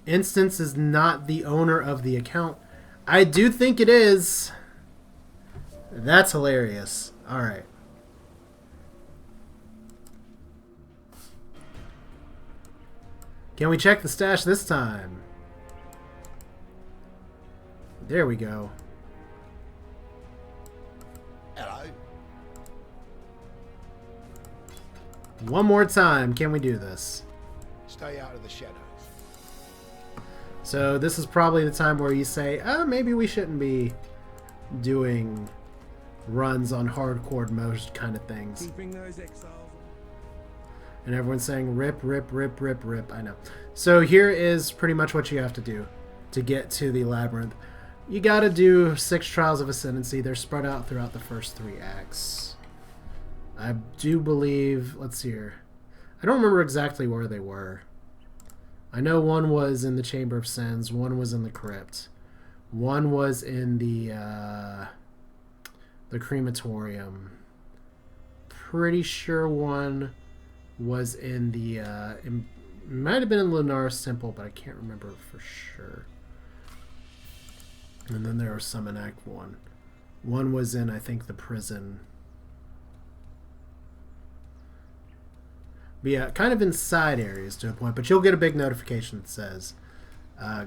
A: Instance is not the owner of the account. I do think it is. That's hilarious. Alright. Can we check the stash this time? There we go.
D: Hello.
A: One more time. Can we do this?
D: Stay out of the shadows.
A: So this is probably the time where you say, maybe we shouldn't be doing runs on hardcore most kind of things.
E: Keeping those exiles.
A: And everyone's saying rip, rip, rip, rip, rip. I know. So here is pretty much what you have to do to get to the Labyrinth. You gotta do 6 Trials of Ascendancy. They're spread out throughout the first 3 acts. I do believe... Let's see here. I don't remember exactly where they were. I know one was in the Chamber of Sins. One was in the Crypt. One was in the Crematorium. Pretty sure one was in the... it might have been in Lunaris Temple, but I can't remember for sure. And then there was some in Act 1. One was in, I think, the prison. But yeah, kind of in side areas to a point. But you'll get a big notification that says,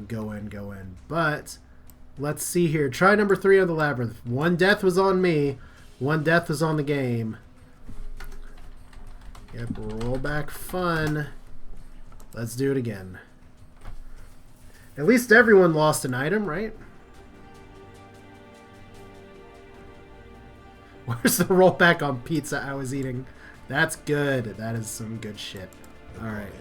A: go in, go in. But, let's see here. Try number 3 on the Labyrinth. 1 death was on me. 1 death was on the game. Yep, roll back fun. Let's do it again. At least everyone lost an item, right? Where's the rollback on pizza I was eating? That's good. That is some good shit. Alright.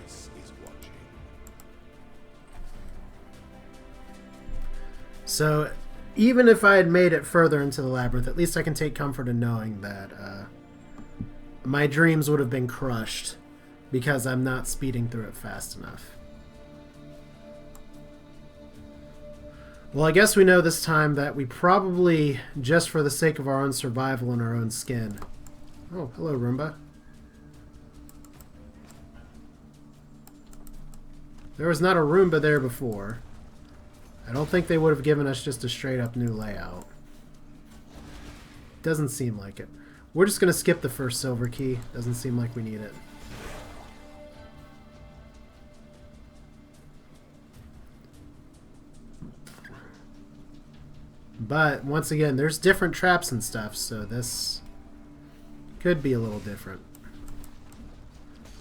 A: So, even if I had made it further into the Labyrinth, at least I can take comfort in knowing that my dreams would have been crushed because I'm not speeding through it fast enough. Well, I guess we know this time that we probably, just for the sake of our own survival and our own skin... Oh, hello, Roomba. There was not a Roomba there before. I don't think they would have given us just a straight-up new layout. Doesn't seem like it. We're just going to skip the first silver key. Doesn't seem like we need it. But once again, there's different traps and stuff, so this could be a little different.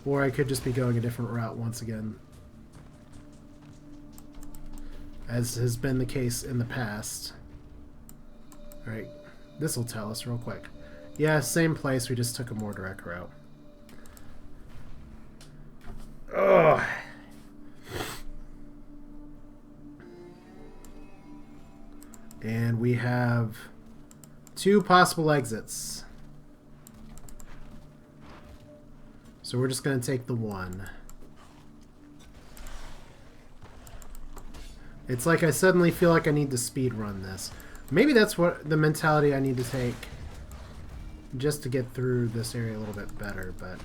A: Or I could just be going a different route once again, as has been the case in the past. Alright, this will tell us real quick. Yeah, same place, we just took a more direct route. Ugh. And we have 2 possible exits. So we're just going to take the one. It's like I suddenly feel like I need to speed run this. Maybe that's what the mentality I need to take just to get through this area a little bit better, but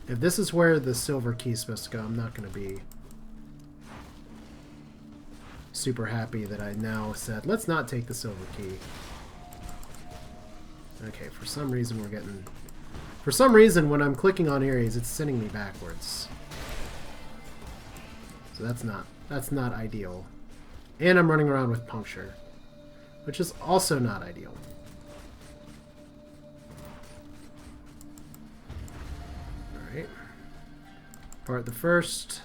A: if this is where the silver key is supposed to go, I'm not going to be super happy that I now said, let's not take the silver key. Okay, for some reason we're getting... For some reason, when I'm clicking on areas, it's sending me backwards. So that's not ideal. And I'm running around with puncture, which is also not ideal. Alright. Part the first.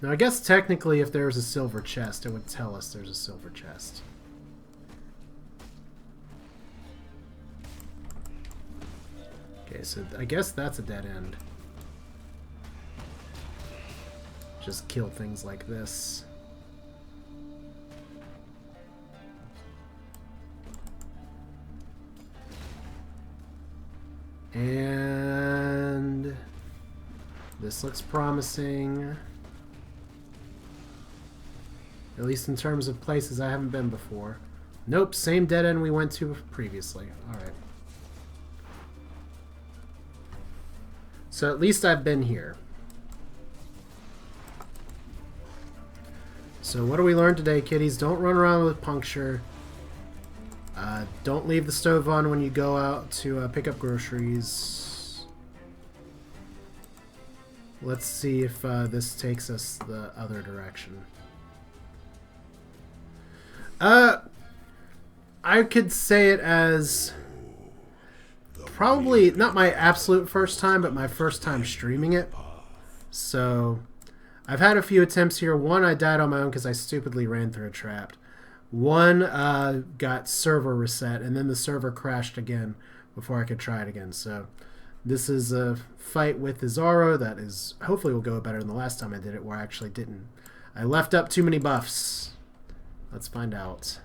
A: Now I guess technically if there's a silver chest, it would tell us there's a silver chest. Okay, so I guess that's a dead end. Just kill things like this. And this looks promising. At least in terms of places I haven't been before. Nope, same dead end we went to previously. Alright. So at least I've been here. So what do we learn today, kiddies? Don't run around with puncture. Don't leave the stove on when you go out to pick up groceries. Let's see if this takes us the other direction. I could say it as probably not my absolute first time, but my first time streaming it. So I've had a few attempts here. One, I died on my own because I stupidly ran through a trap. One got server reset, and then the server crashed again before I could try it again. So this is a fight with Izaro that is hopefully will go better than the last time I did it, where I actually didn't. I left up too many buffs. Let's find out.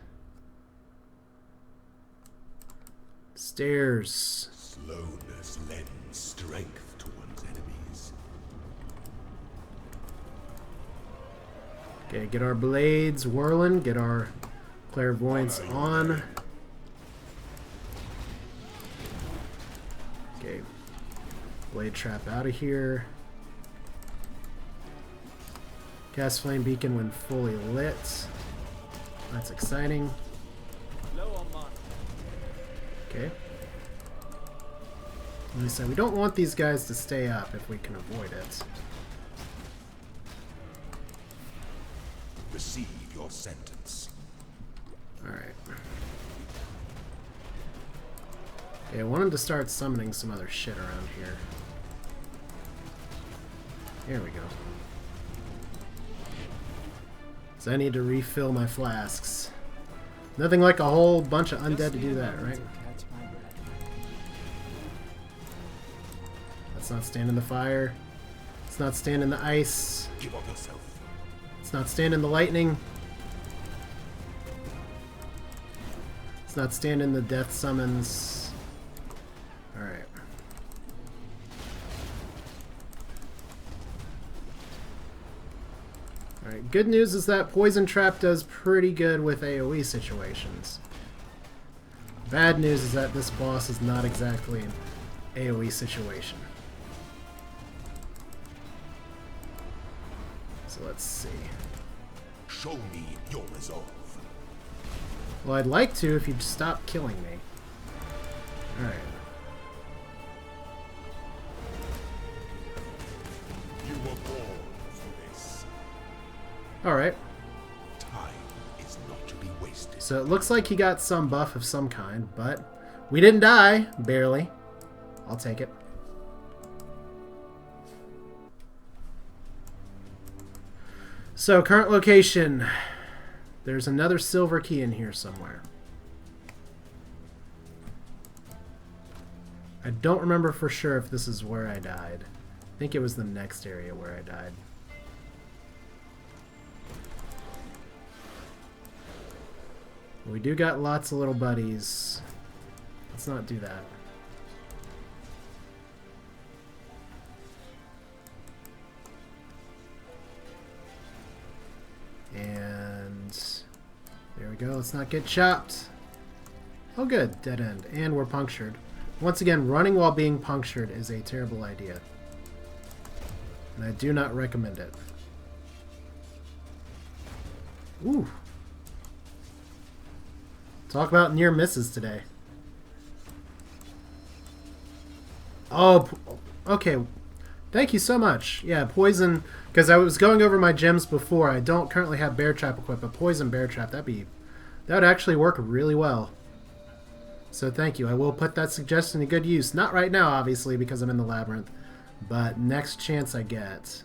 A: Stairs.
C: Slowness lends strength to one's enemies.
A: Okay, get our blades whirling, get our clairvoyance on. Okay, blade trap out of here. Cast flame beacon when fully lit. That's exciting. Okay. Like I said, we don't want these guys to stay up if we can avoid it.
C: Receive your sentence.
A: Alright. Okay, I want him to start summoning some other shit around here. There we go. So I need to refill my flasks. Nothing like a whole bunch of undead to do that, right? Let's not stand in the fire. Let's not stand in the ice.
C: Give up yourself.
A: Let's not stand in the lightning. Let's not stand in the death summons. Alright. Alright, good news is that Poison Trap does pretty good with AoE situations. Bad news is that this boss is not exactly an AoE situation. So let's see.
C: Show me your resolve.
A: Well, I'd like to if you'd stop killing me. Alright.
C: You were born for this.
A: Alright.
C: Time is not to be wasted.
A: So it looks like he got some buff of some kind, but we didn't die. Barely. I'll take it. So, current location. There's another silver key in here somewhere. I don't remember for sure if this is where I died. I think it was the next area where I died. We do got lots of little buddies. Let's not do that. And there we go. Let's not get chopped. Oh good, dead end. And we're punctured. Once again, running while being punctured is a terrible idea. And I do not recommend it. Ooh. Talk about near misses today. Oh, okay. Thank you so much. Yeah, poison, because I was going over my gems before. I don't currently have bear trap equipped, but poison bear trap, that would actually work really well. So thank you. I will put that suggestion to good use. Not right now, obviously, because I'm in the labyrinth, but next chance I get.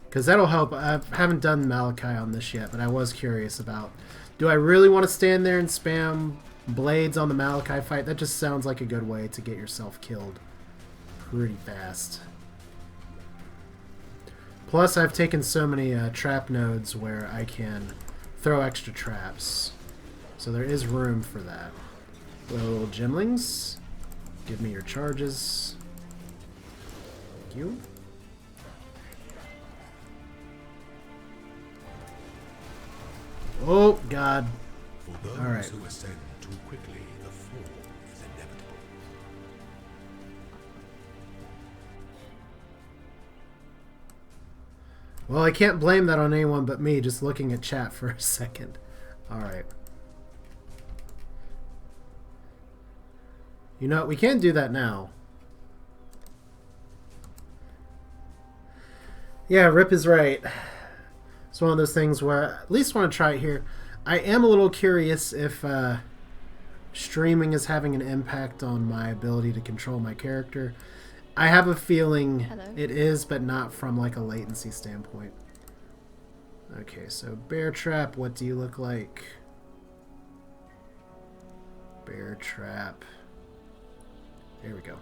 A: Because that'll help. I haven't done Malachi on this yet, but I was curious about, do I really want to stand there and spam blades on the Malachi fight? That just sounds like a good way to get yourself killed pretty fast. Plus, I've taken so many trap nodes where I can throw extra traps. So there is room for that. Little gemlings, give me your charges. Thank you. Oh, God.
C: For those
A: all right.
C: who ascend too quickly, the fall is inevitable.
A: Well, I can't blame that on anyone but me, just looking at chat for a second. Alright. You know, we can do that now. Yeah, Rip is right. It's one of those things where I at least want to try it here. I am a little curious if streaming is having an impact on my ability to control my character. I have a feeling it is, but not from like a latency standpoint. Okay, so bear trap, what do you look like? Bear trap. There we go.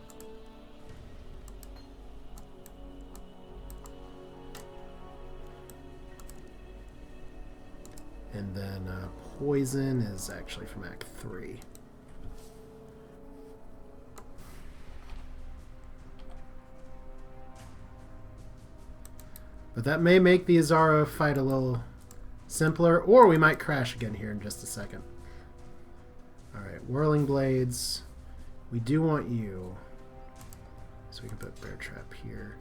A: And then poison is actually from Act 3. But that may make the Izaro fight a little simpler, or we might crash again here in just a second. Alright, Whirling Blades. We do want you. So we can put Bear Trap here.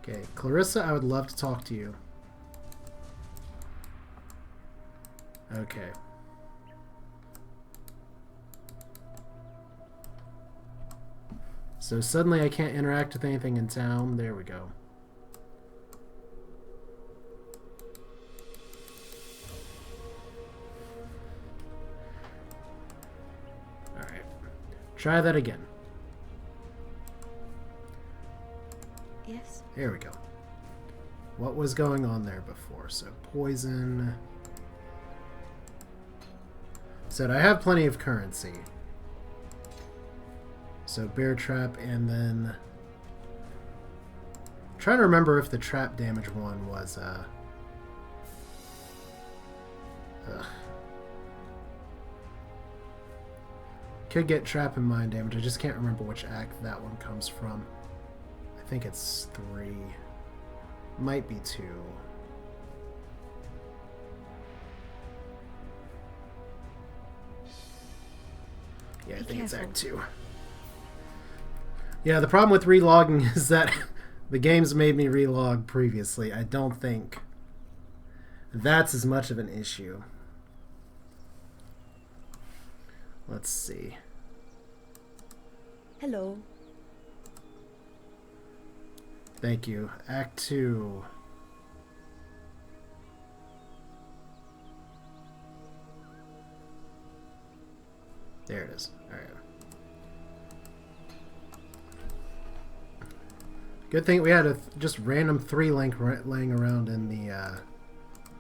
A: Okay, Clarissa, I would love to talk to you. Okay. So suddenly I can't interact with anything in town. There we go. Alright. Try that again.
E: Yes.
A: There we go. What was going on there before? So poison. Said I have plenty of currency. So bear trap, and then I'm trying to remember if the trap damage one was could get trap and mind damage. I just can't remember which act that one comes from. I think it's 3. Might be 2. Yeah, I think it's Act 2. Yeah, the problem with relogging is that the game's made me relog previously. I don't think that's as much of an issue. Let's see.
E: Hello.
A: Thank you. Act 2. There it is. All right. Good thing we had a just random 3 link laying around in the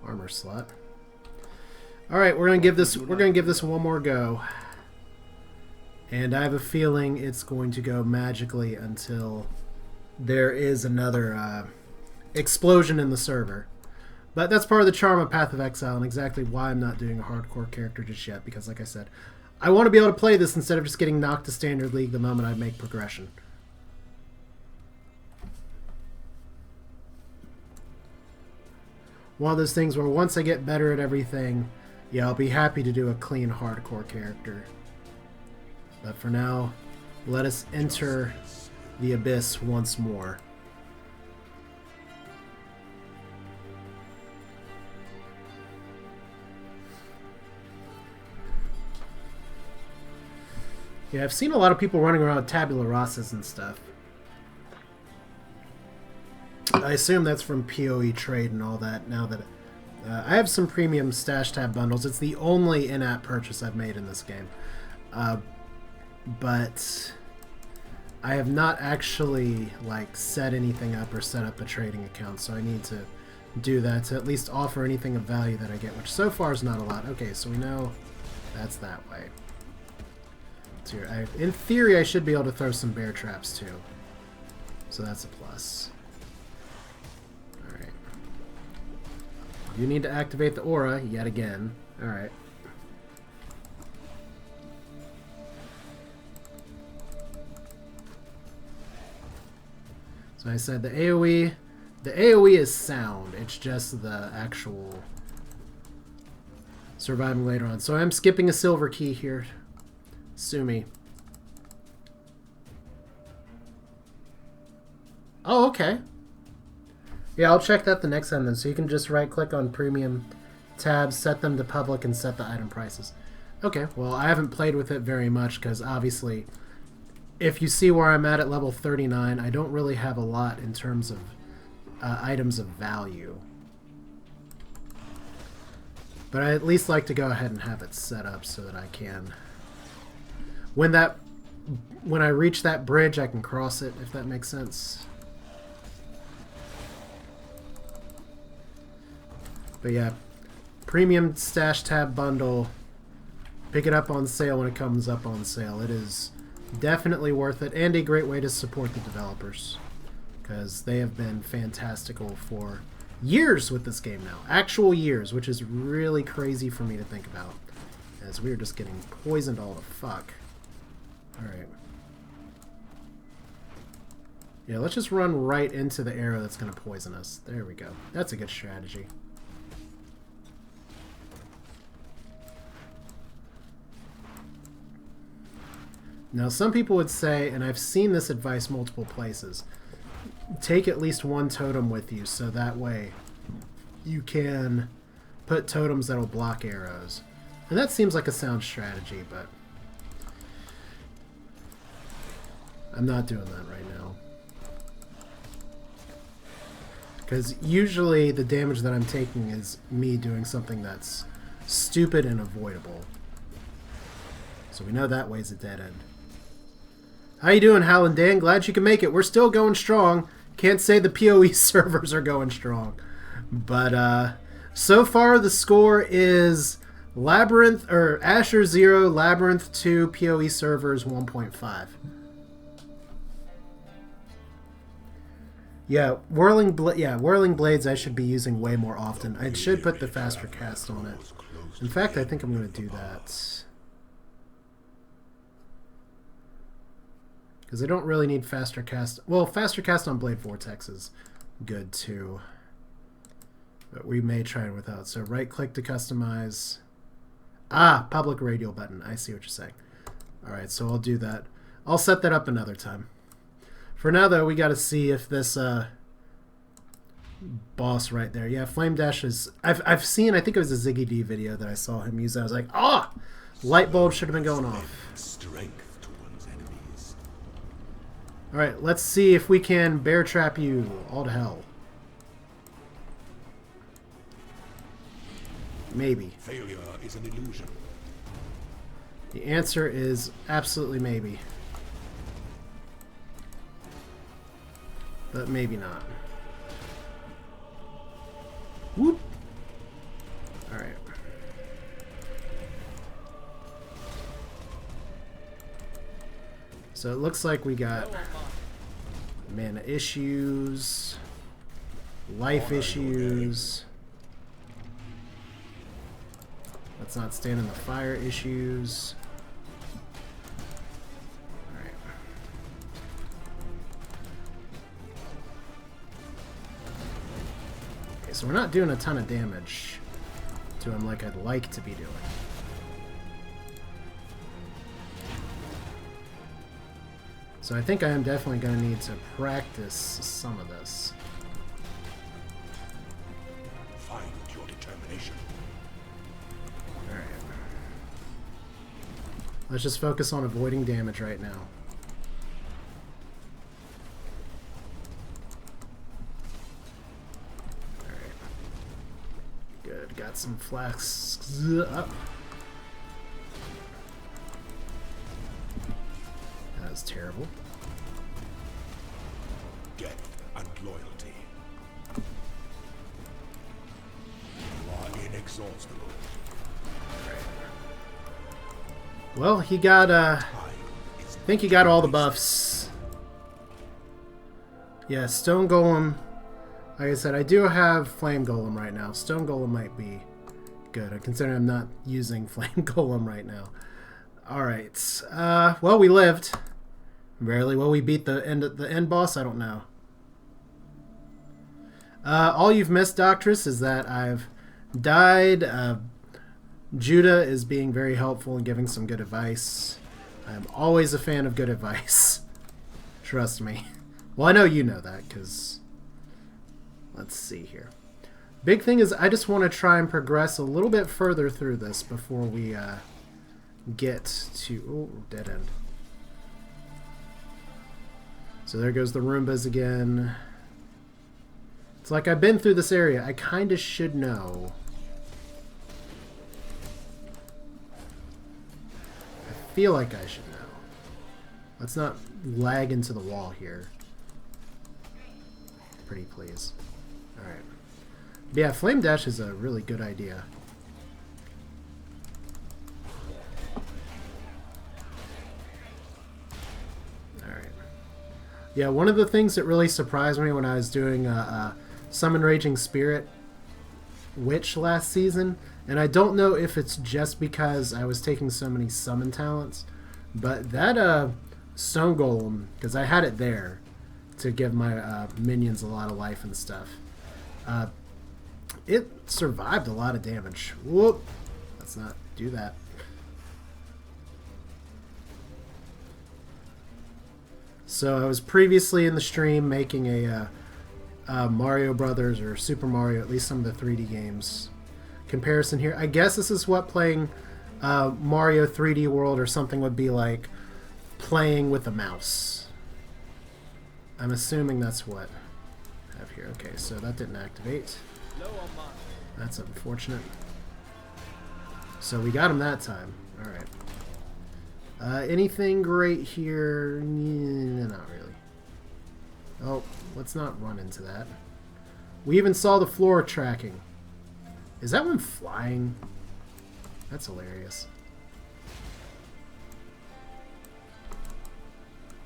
A: armor slot. All right, we're gonna give this one more go, and I have a feeling it's going to go magically until there is another explosion in the server. But that's part of the charm of Path of Exile, and exactly why I'm not doing a hardcore character just yet. Because, like I said, I want to be able to play this instead of just getting knocked to Standard League the moment I make progression. One of those things where once I get better at everything, yeah, I'll be happy to do a clean hardcore character. But for now, let us enter the abyss once more. Yeah, I've seen a lot of people running around with tabula rasas and stuff. I assume that's from PoE trade and all that. Now that I have some premium stash tab bundles, it's the only in-app purchase I've made in this game. But I have not actually like set anything up or set up a trading account, so I need to do that to at least offer anything of value that I get, which so far is not a lot. Okay, so we know that's that way. So in theory, I should be able to throw some bear traps too, so that's a plus. Alright. You need to activate the aura yet again. Alright. So I said the AoE is sound. It's just the actual surviving later on. So I'm skipping a silver key here. Sue me. Oh, okay. Yeah, I'll check that the next time then. So you can just right click on premium tabs, set them to public, and set the item prices. Okay, well, I haven't played with it very much because obviously if you see where I'm at level 39, I don't really have a lot in terms of items of value. But I at least like to go ahead and have it set up so that I can... When I reach that bridge, I can cross it, if that makes sense. But yeah, premium stash tab bundle. Pick it up on sale when it comes up on sale. It is definitely worth it, and a great way to support the developers, because they have been fantastical for years with this game now. Actual years, which is really crazy for me to think about, as we are just getting poisoned all the fuck. Alright. Yeah, let's just run right into the arrow that's going to poison us. There we go. That's a good strategy. Now, some people would say, and I've seen this advice multiple places, take at least one totem with you, so that way you can put totems that'll block arrows. And that seems like a sound strategy, but I'm not doing that right now. Because usually the damage that I'm taking is me doing something that's stupid and avoidable. So we know that way's a dead end. How you doing, Hal and Dan? Glad you can make it. We're still going strong. Can't say the PoE servers are going strong. But so far the score is Labyrinth, or Asher 0, Labyrinth 2, PoE servers 1.5. Yeah, Whirling Blades I should be using way more often. I should put the faster cast on it. In fact, I think I'm going to do that. Because I don't really need faster cast. Well, faster cast on Blade Vortex is good too. But we may try it without. So right click to customize. Ah, public radial button. I see what you're saying. Alright, so I'll do that. I'll set that up another time. For now, though, we got to see if this boss right there. Yeah, Flame Dash is... I've seen, I think it was a Ziggy D video that I saw him use. I was like, ah! Light bulb should have been going off.
C: Strength to one's enemies.
A: Alright, let's see if we can bear trap you all to hell. Maybe.
C: Failure is an illusion.
A: The answer is absolutely maybe. But maybe not. Whoop! Alright. So it looks like we got mana issues, life issues. Let's not stand in the fire issues. Alright. Okay, so we're not doing a ton of damage to him like I'd like to be doing. So I think I am definitely going to need to practice some of this.
C: Find your determination.
A: Alright. Let's just focus on avoiding damage right now. Alright. Good. Got some flasks up. That was terrible.
C: Death and loyalty. You are inexhaustible.
A: Well, he got, I think he got all the buffs. Yeah, Stone Golem. Like I said, I do have Flame Golem right now. Stone Golem might be good, considering I'm not using Flame Golem right now. Alright. Well, we lived. Barely. Will we beat the end boss? I don't know. All you've missed, Doctress, is that I've died. Judah is being very helpful and giving some good advice. I'm always a fan of good advice. Trust me. Well, I know you know that, because... Let's see here. Big thing is I just want to try and progress a little bit further through this before we get to... Oh, dead end. So there goes the Roombas again. It's like I've been through this area. I kind of should know. I feel like I should know. Let's not lag into the wall here. Pretty please. Alright. Yeah, Flame Dash is a really good idea. Yeah, one of the things that really surprised me when I was doing Summon Raging Spirit Witch last season, and I don't know if it's just because I was taking so many summon talents, but that Stone Golem, because I had it there to give my minions a lot of life and stuff, it survived a lot of damage. Whoop! Let's not do that. So I was previously in the stream making a Mario Brothers or Super Mario, at least some of the 3D games, comparison here. I guess this is what playing Mario 3D World or something would be like playing with a mouse. I'm assuming that's what I have here. Okay, so that didn't activate. That's unfortunate. So we got him that time. Alright. Anything great here? Not really. Oh, let's not run into that. We even saw the floor tracking. Is that one flying? That's hilarious.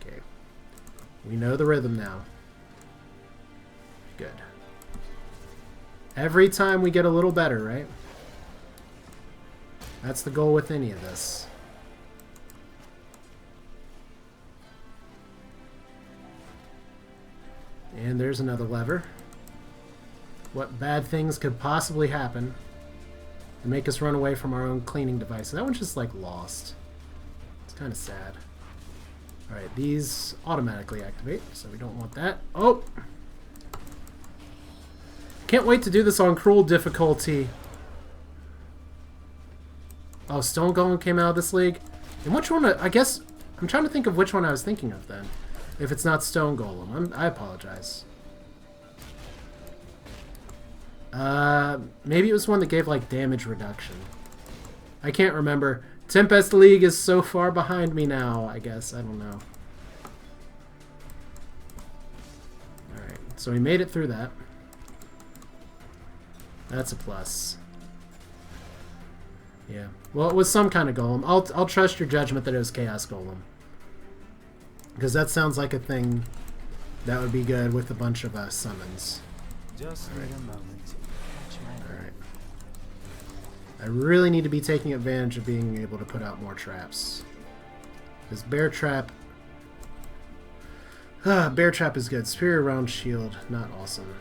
A: Okay. We know the rhythm now. Good. Every time we get a little better, right? That's the goal with any of this. And there's another lever. What bad things could possibly happen to make us run away from our own cleaning device? That one's just like lost. It's kind of sad. Alright, these automatically activate, so we don't want that. Oh! Can't wait to do this on Cruel difficulty. Oh, Stone Golem came out of this league? And which one? I guess I'm trying to think of which one I was thinking of then. If it's not Stone Golem, I apologize. Maybe it was one that gave like damage reduction. I can't remember. Tempest League is so far behind me now, I guess. I don't know. Alright, so we made it through that. That's a plus. Yeah. Well, it was some kind of golem. I'll trust your judgment that it was Chaos Golem. Because that sounds like a thing that would be good with a bunch of summons.
B: Just need a moment to catch my breath.
A: Alright. I really need to be taking advantage of being able to put out more traps. Because Bear Trap... Bear Trap is good. Superior Round Shield, not awesome.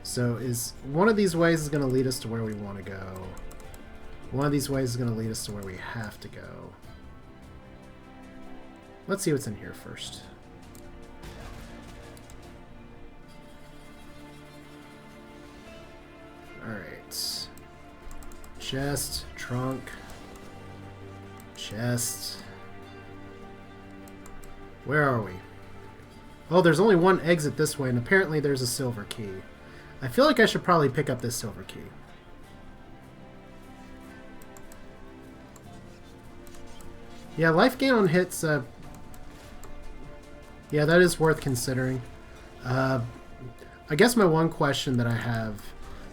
A: So is one of these ways is going to lead us to where we want to go. One of these ways is going to lead us to where we have to go. Let's see what's in here first. Alright. Chest, trunk, chest. Where are we? Oh, there's only one exit this way, and apparently there's a silver key. I feel like I should probably pick up this silver key. Yeah, life gain on hits, yeah, that is worth considering. I guess my one question that I have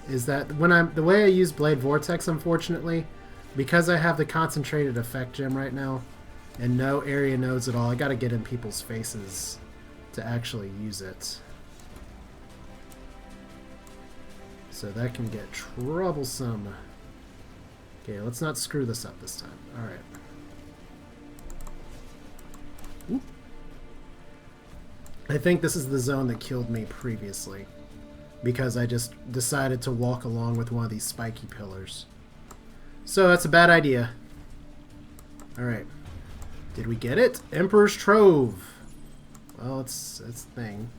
A: is that when the way I use Blade Vortex, unfortunately, because I have the concentrated effect gem right now, and no area nodes at all, I gotta get in people's faces to actually use it. So that can get troublesome. Okay, let's not screw this up this time. Alright. I think this is the zone that killed me previously, because I just decided to walk along with one of these spiky pillars. So that's a bad idea. Alright. Did we get it? Emperor's Trove. Well, it's a thing.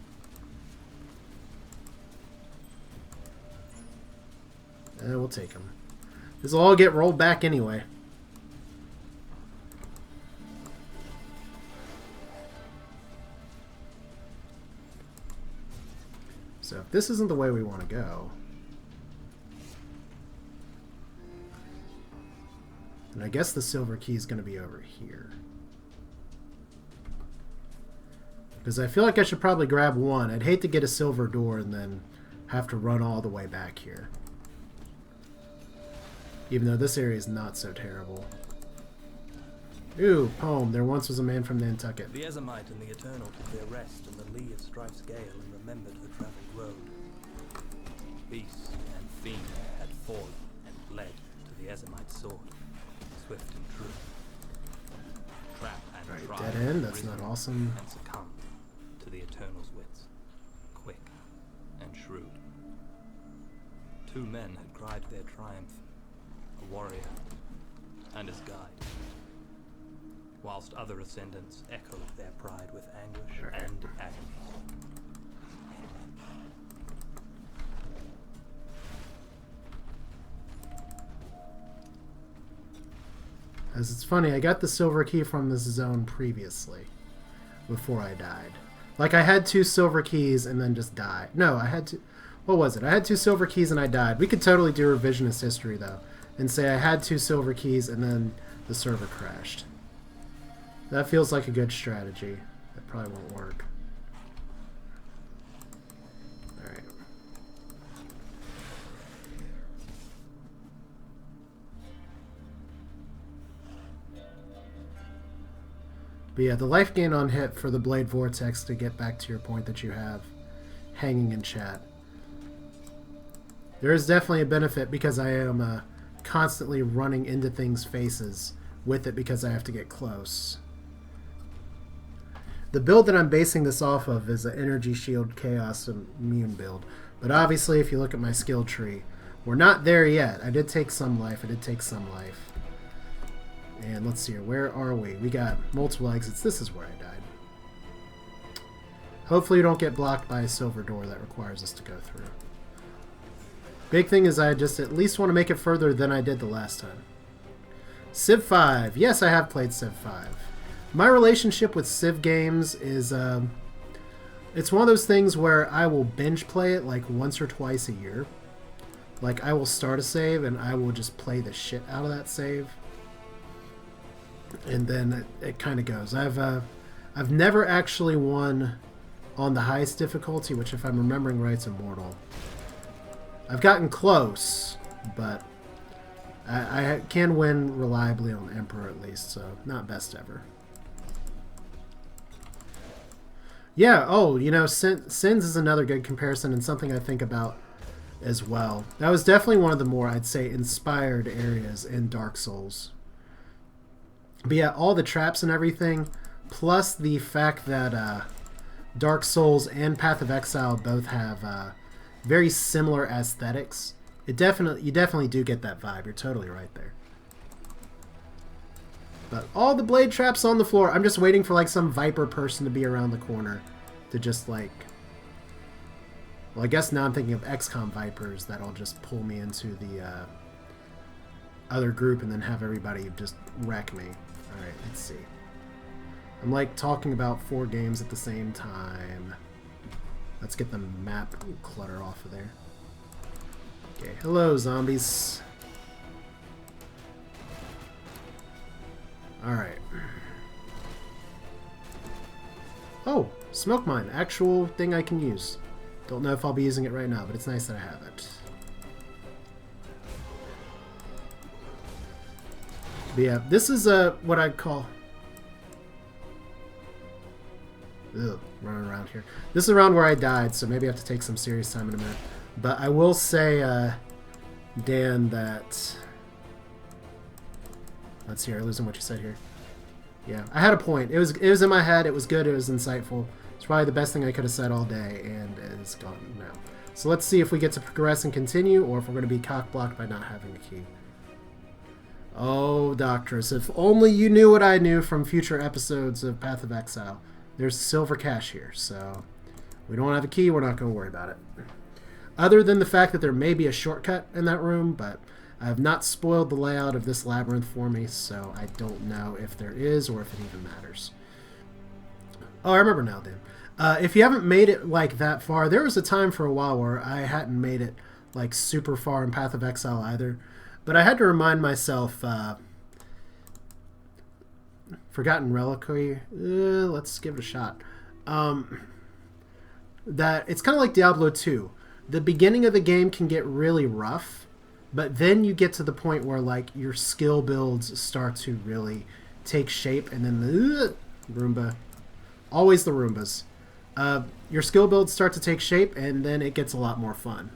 A: We'll take them. This will all get rolled back anyway. So if this isn't the way we want to go, then I guess the silver key is going to be over here. Because I feel like I should probably grab one. I'd hate to get a silver door and then have to run all the way back here. Even though this area is not so terrible. Ooh, poem. There once was a man from Nantucket.
F: The Ezomite and the Eternal took their rest on the lee of Strife's gale and remembered the travelled road. Beast and fiend had fallen and bled to the Ezomite sword, swift and true. Trap and
A: Alright,
F: trial
A: dead end. That's
F: risen
A: not awesome.
F: and succumbed to the Eternal's wits, quick and shrewd. Two men had cried their triumph, a warrior and his guide, whilst other ascendants echoed their pride with anguish and agony.
A: As it's funny, I got the silver key from this zone previously, before I died. Like, I had 2 silver keys and then just died. No, I had 2... What was it? I had 2 silver keys and I died. We could totally do revisionist history, though, and say I had 2 silver keys and then the server crashed. That feels like a good strategy. That probably won't work. Alright. But yeah, the life gain on hit for the Blade Vortex, to get back to your point that you have hanging in chat. There is definitely a benefit because I am constantly running into things' faces with it because I have to get close. The build that I'm basing this off of is an Energy Shield Chaos Immune build. But obviously, if you look at my skill tree, we're not there yet. I did take some life. And let's see here. Where are we? We got multiple exits. This is where I died. Hopefully we don't get blocked by a silver door that requires us to go through. Big thing is I just at least want to make it further than I did the last time. Civ 5. Yes, I have played Civ 5. My relationship with Civ games is, it's one of those things where I will binge play it like once or twice a year. Like, I will start a save and I will just play the shit out of that save. And then it kind of goes. I've never actually won on the highest difficulty, which if I'm remembering right is Immortal. I've gotten close, but I can win reliably on Emperor at least, so not best ever. Yeah, oh, you know, Sins is another good comparison and something I think about as well. That was definitely one of the more, I'd say, inspired areas in Dark Souls. But yeah, all the traps and everything, plus the fact that Dark Souls and Path of Exile both have very similar aesthetics. You definitely do get that vibe. You're totally right there. But all the blade traps on the floor. I'm just waiting for like some Viper person to be around the corner to just like... Well, I guess now I'm thinking of XCOM Vipers that'll just pull me into the other group and then have everybody just wreck me. Alright, let's see. I'm like talking about 4 games at the same time. Let's get the map clutter off of there. Okay, hello zombies. Alright. Oh, smoke mine. Actual thing I can use. Don't know if I'll be using it right now, but it's nice that I have it. But yeah, this is what I'd call... Ugh, running around here. This is around where I died, so maybe I have to take some serious time in a minute. But I will say, Dan, that... Let's see, I'm losing what you said here. Yeah, I had a point. It was in my head. It was good. It was insightful. It's probably the best thing I could have said all day, and it's gone now. So let's see if we get to progress and continue, or if we're going to be cock-blocked by not having the key. Oh, Doctress, if only you knew what I knew from future episodes of Path of Exile. There's silver cash here, so we don't have a key. We're not going to worry about it. Other than the fact that there may be a shortcut in that room, but I have not spoiled the layout of this labyrinth for me, so I don't know if there is or if it even matters. Oh, I remember now, Dan. If you haven't made it like that far, there was a time for a while where I hadn't made it like super far in Path of Exile either, but I had to remind myself, Forgotten Reliquary, let's give it a shot, that it's kind of like Diablo 2. The beginning of the game can get really rough, but then you get to the point where like your skill builds start to really take shape, and then the Roomba, always the Roombas. Your skill builds start to take shape, and then it gets a lot more fun.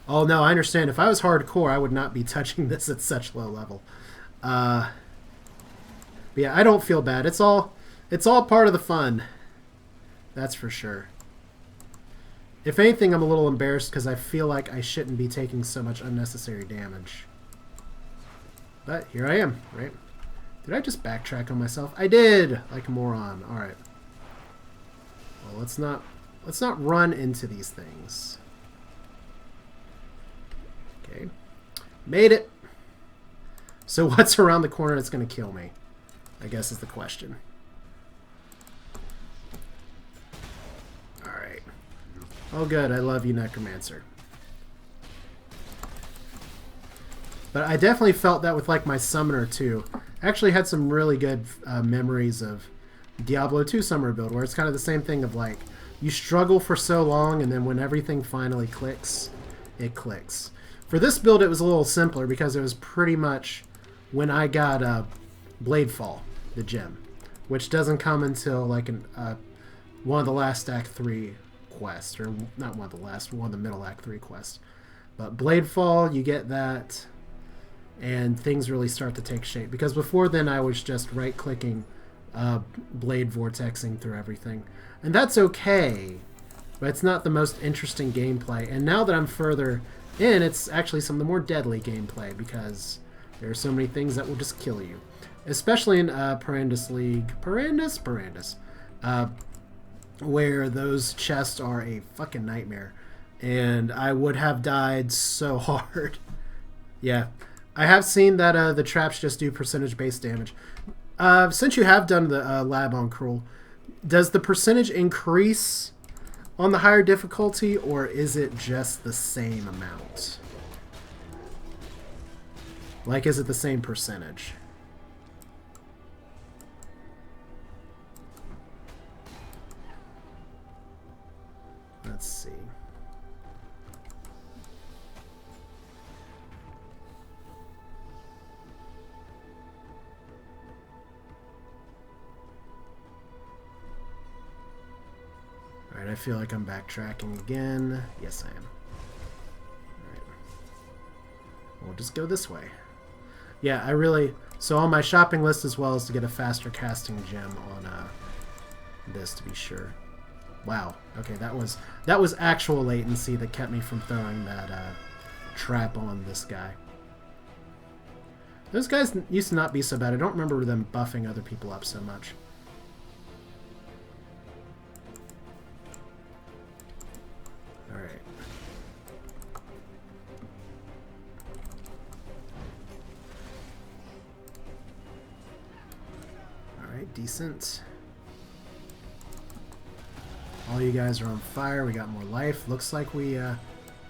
A: Oh no, I understand. If I was hardcore, I would not be touching this at such low level. But yeah, I don't feel bad. It's all part of the fun. That's for sure. If anything, I'm a little embarrassed because I feel like I shouldn't be taking so much unnecessary damage. But here I am, right? Did I just backtrack on myself? I did! Like a moron. Alright. Well, let's not run into these things. Okay. Made it! So what's around the corner that's going to kill me? I guess is the question. Alright. Oh good, I love you, Necromancer. But I definitely felt that with like my Summoner too. I actually had some really good memories of Diablo 2 Summoner build, where it's kind of the same thing of like, you struggle for so long, and then when everything finally clicks, it clicks. For this build, it was a little simpler because it was pretty much when I got Bladefall, the gem, which doesn't come until like one of the last Act 3 quests, or not one of the last, one of the middle Act 3 quests. But Bladefall, you get that, and things really start to take shape. Because before then, I was just right-clicking, blade vortexing through everything. And that's okay, but it's not the most interesting gameplay. And now that I'm further in, it's actually some of the more deadly gameplay, because there are so many things that will just kill you. Especially in Perandus League. Perandus. Where those chests are a fucking nightmare. And I would have died so hard. Yeah. I have seen that the traps just do percentage-based damage. Since you have done the lab on Cruel, does the percentage increase on the higher difficulty, or is it just the same amount? Like, is it the same percentage? Let's see. Alright, I feel like I'm backtracking again. Yes, I am. Alright. We'll just go this way. Yeah, I really... So on my shopping list as well is to get a faster casting gem on this to be sure. Wow. Okay, that was actual latency that kept me from throwing that trap on this guy. Those guys used to not be so bad. I don't remember them buffing other people up so much. Alright. Alright, decent. All you guys are on fire. We got more life. Looks like we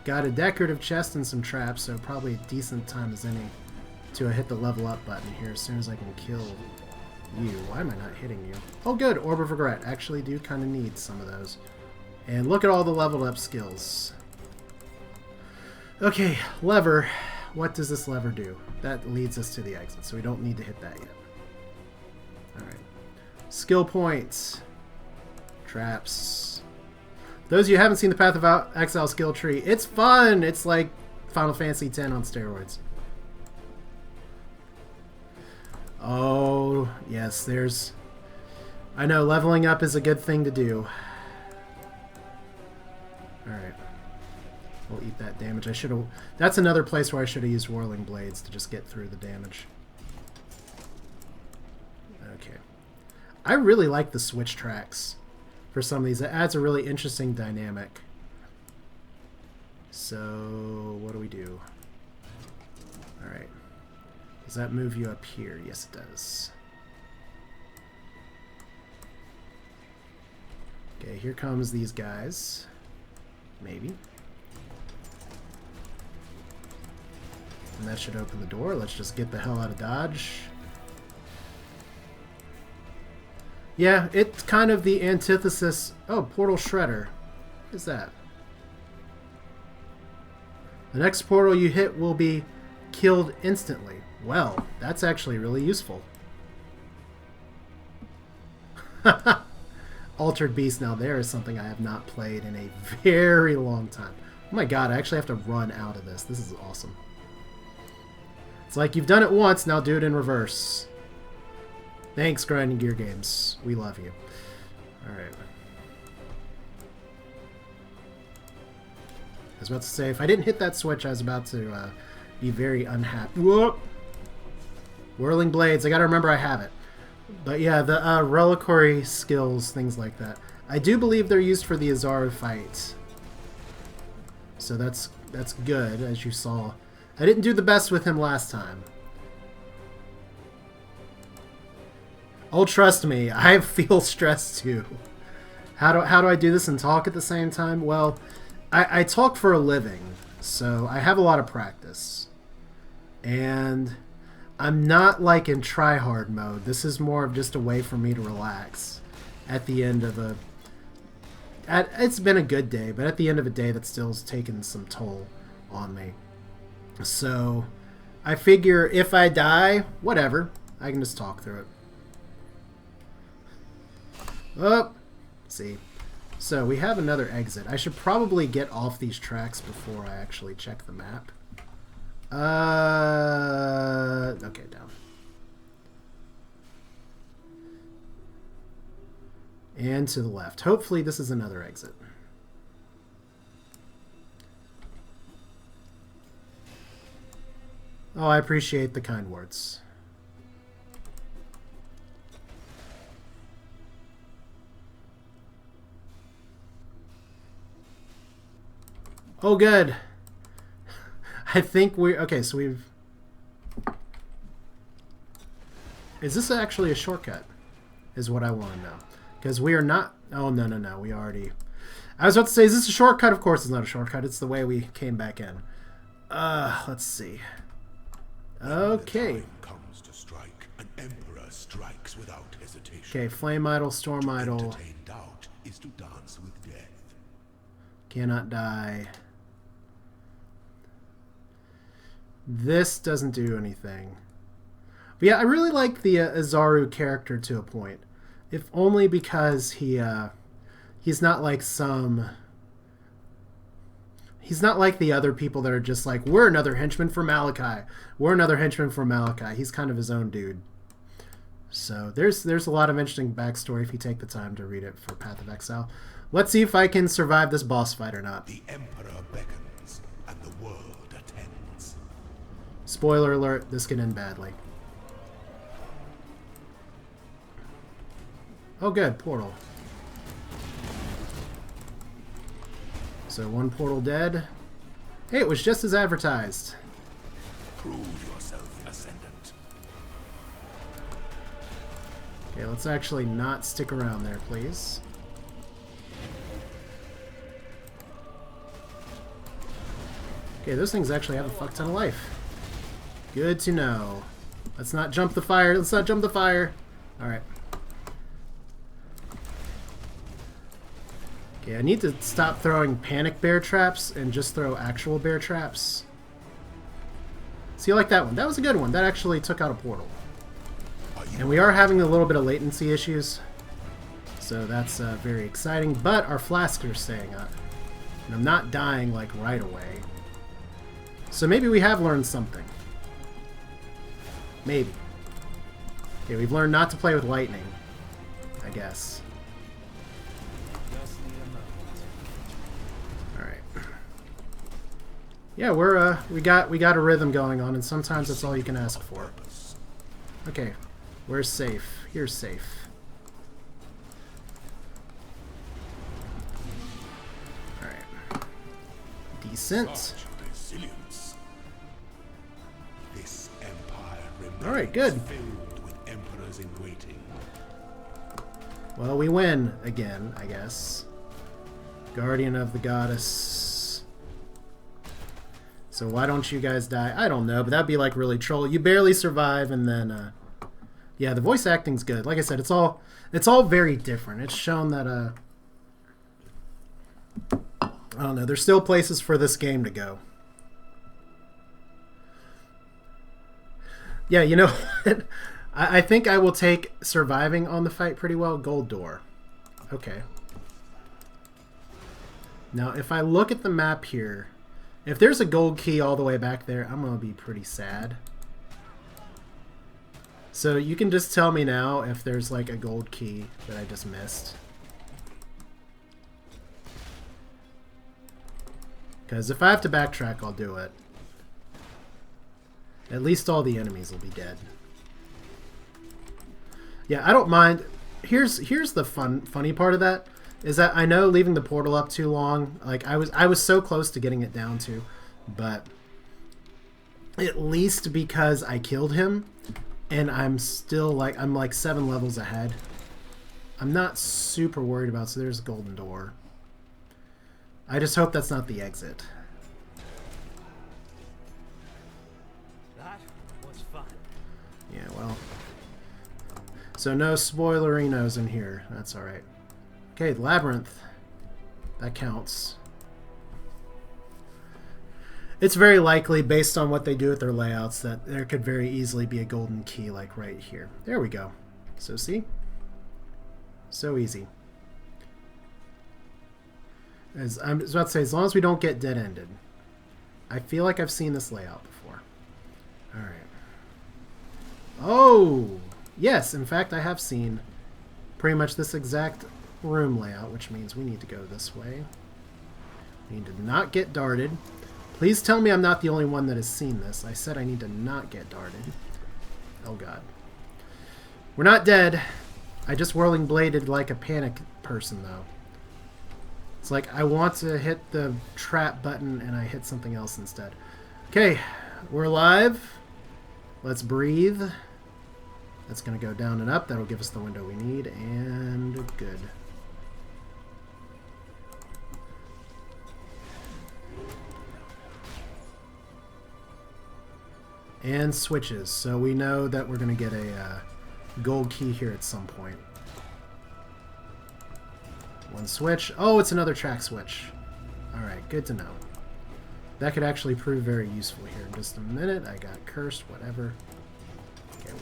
A: got a decorative chest and some traps, so probably a decent time as any to hit the level up button here as soon as I can kill you. Why am I not hitting you? Oh good, Orb of Regret. Actually do kind of need some of those. And look at all the leveled up skills. Okay, lever. What does this lever do? That leads us to the exit, so we don't need to hit that yet. Alright. Skill points. Traps. Those of you who haven't seen the Path of Exile skill tree, it's fun! It's like Final Fantasy X on steroids. Oh, yes, there's... I know, leveling up is a good thing to do. Alright. We'll eat that damage. I should have... That's another place where I should have used Whirling Blades to just get through the damage. Okay. I really like the switch tracks for some of these. It adds a really interesting dynamic. So, what do we do? Alright. Does that move you up here? Yes, it does. Okay, here comes these guys. Maybe. And that should open the door. Let's just get the hell out of Dodge. Yeah, it's kind of the antithesis... Oh, Portal Shredder. What is that? The next portal you hit will be killed instantly. Well, that's actually really useful. Altered Beast, now there is something I have not played in a very long time. Oh my god, I actually have to run out of this. This is awesome. It's like you've done it once, now do it in reverse. Thanks, Grinding Gear Games. We love you. Alright. I was about to say, if I didn't hit that switch, I was about to be very unhappy. Whoop! Whirling Blades, I gotta remember I have it. But yeah, the reliquary skills, things like that. I do believe they're used for the Izaro fight. So that's good, as you saw. I didn't do the best with him last time. Oh, trust me, I feel stressed too. How do I do this and talk at the same time? Well, I talk for a living, so I have a lot of practice. And I'm not like in try-hard mode. This is more of just a way for me to relax at the end of a... It's been a good day, but at the end of a day that still's taken some toll on me. So I figure if I die, whatever, I can just talk through it. Oh, see. So we have another exit. I should probably get off these tracks before I actually check the map. Okay, down. And to the left. Hopefully this is another exit. Oh, I appreciate the kind words. Oh, good. I think we're... Okay, so we've... Is this actually a shortcut? Is what I want to know. Because we are not... Oh, no. We already... I was about to say, is this a shortcut? Of course it's not a shortcut. It's the way we came back in. Let's see. Okay.
C: When the time comes to strike, an emperor strikes without hesitation.
A: Okay, Flame Idol, Storm
C: To
A: Idol.
C: entertain doubt is to dance with death.
A: Cannot die. This doesn't do anything. But yeah, I really like the Izaro character to a point. If only because he's not like he's not like the other people that are just like, we're another henchman for Malachi. We're another henchman for Malachi. He's kind of his own dude. So there's a lot of interesting backstory if you take the time to read it for Path of Exile. Let's see if I can survive this boss fight or not.
C: The emperor beckons, and the world attends.
A: Spoiler alert, this could end badly. Oh good, portal. So one portal dead. Hey, it was just as advertised.
C: Prove yourself, Ascendant.
A: Okay, let's actually not stick around there, please. Okay, those things actually have a fuck ton of life. Good to know. Let's not jump the fire. Let's not jump the fire. Alright. Okay, I need to stop throwing panic bear traps and just throw actual bear traps. See, like that one. That was a good one. That actually took out a portal. And we are having a little bit of latency issues. So that's very exciting. But our flasks are staying up. And I'm not dying, like, right away. So maybe we have learned something. Maybe. Okay, we've learned not to play with lightning, I guess.
B: Just need a moment.
A: All right. Yeah, we're we got a rhythm going on, and sometimes that's all you can ask for. Okay, where's safe? Here's safe. All right. Decent.
C: Such resilience. This empire remains
A: All right, good.
C: filled with emperors in waiting.
A: Well, we win again, I guess. Guardian of the Goddess. So why don't you guys die? I don't know, but that'd be like really troll. You barely survive, and then yeah, the voice acting's good. Like I said, it's all very different. It's shown that I don't know. There's still places for this game to go. Yeah, you know what? I think I will take surviving on the fight pretty well. Gold door. Okay. Now, if I look at the map here, if there's a gold key all the way back there, I'm going to be pretty sad. So you can just tell me now if there's like a gold key that I just missed. Because if I have to backtrack, I'll do it. At least all the enemies will be dead. Yeah, I don't mind. Here's the funny part of that is that I know leaving the portal up too long. Like I was so close to getting it down to, but at least because I killed him, and I'm still like I'm like 7 levels ahead. I'm not super worried about. So there's a golden door. I just hope that's not the exit.
B: That was fun.
A: Yeah, well. So no spoilerinos in here. That's alright. Okay, Labyrinth. That counts. It's very likely, based on what they do with their layouts, that there could very easily be a golden key, like right here. There we go. So see? So easy. As I was about to say, as long as we don't get dead-ended. I feel like I've seen this layout before. Alright. Oh! Yes, in fact, I have seen pretty much this exact room layout, which means we need to go this way. We need to not get darted. Please tell me I'm not the only one that has seen this. I said I need to not get darted. Oh god. We're not dead. I just whirling bladed like a panic person, though. It's like I want to hit the trap button and I hit something else instead. Okay, we're alive. Let's breathe. That's going to go down and up. That'll give us the window we need, and good. And switches. So we know that we're going to get a gold key here at some point. One switch. Oh, it's another track switch. Alright, good to know. That could actually prove very useful here in just a minute. I got cursed, whatever. Okay.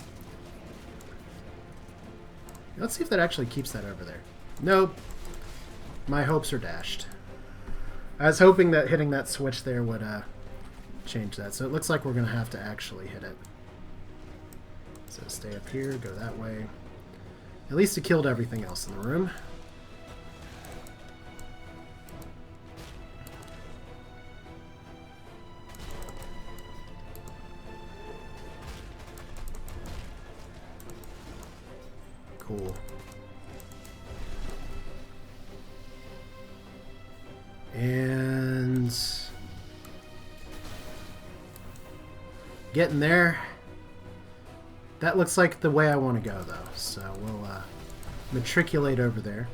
A: Let's see if that actually keeps that over there. Nope. My hopes are dashed. I was hoping that hitting that switch there would change that. So it looks like we're going to have to actually hit it. So stay up here, go that way. At least it killed everything else in the room. Cool. And getting there. That looks like the way I want to go, though. So we'll matriculate over there.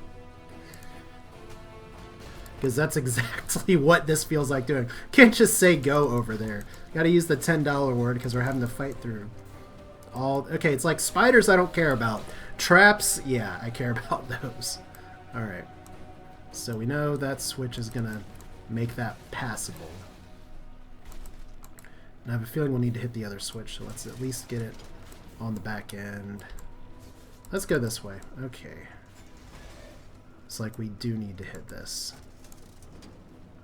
A: Because that's exactly what this feels like doing. Can't just say go over there. Got to use the $10 word because we're having to fight through all... Okay, it's like spiders I don't care about. Traps, yeah, I care about those. Alright. So we know that switch is going to make that passable. And I have a feeling we'll need to hit the other switch, so let's at least get it on the back end. Let's go this way. Okay. It's like we do need to hit this.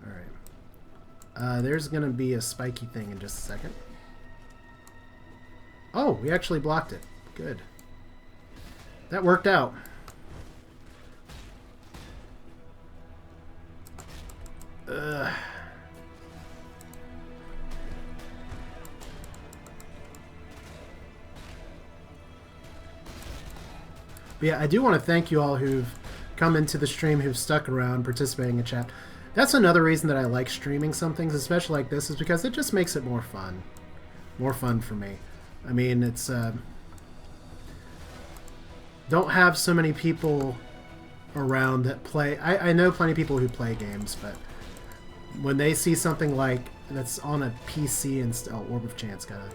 A: Alright. There's going to be a spiky thing in just a second. Oh, we actually blocked it. Good. That worked out. Ugh. But yeah, I do want to thank you all who've come into the stream, who've stuck around, participating in chat. That's another reason that I like streaming some things, especially like this, is because it just makes it more fun. More fun for me. I mean, it's... don't have so many people around that play... I know plenty of people who play games, but when they see something like that's on a PC and... Oh, Orb of Chance, gotta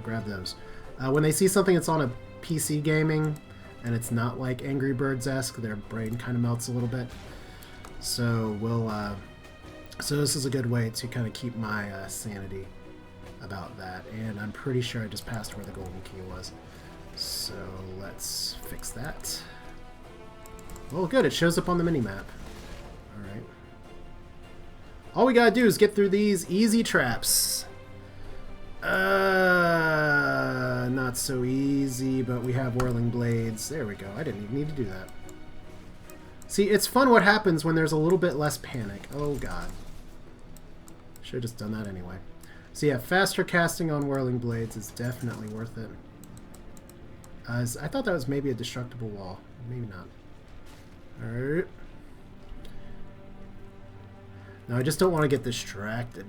A: grab those. When they see something that's on a PC gaming... and it's not like Angry Birds-esque, their brain kind of melts a little bit. So we'll, so this is a good way to kind of keep my sanity about that. And I'm pretty sure I just passed where the golden key was. So let's fix that. Well, good, it shows up on the mini-map. Alright. All we gotta do is get through these easy traps. Not so easy, but we have whirling blades. There we go. I didn't even need to do that. See, it's fun what happens when there's a little bit less panic. Oh, God. Should have just done that anyway. So yeah, faster casting on whirling blades is definitely worth it. I thought that was maybe a destructible wall. Maybe not. Alright. No, I just don't want to get distracted.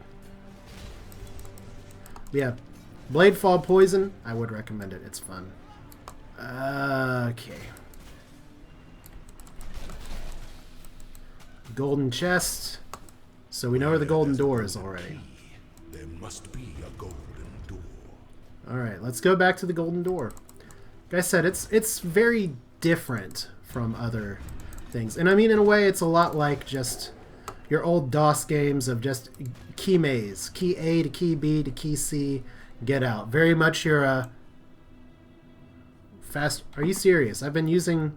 A: Yeah, Bladefall Poison, I would recommend it. It's fun. Okay. Golden chest. So we know where the golden door is already.
C: There must be a golden door.
A: Alright, let's go back to the golden door. Like I said, it's very different from other things. And I mean, in a way, it's a lot like just your old DOS games of just key maze. Key A to key B to key C, get out. Very much your fast... Are you serious? I've been using...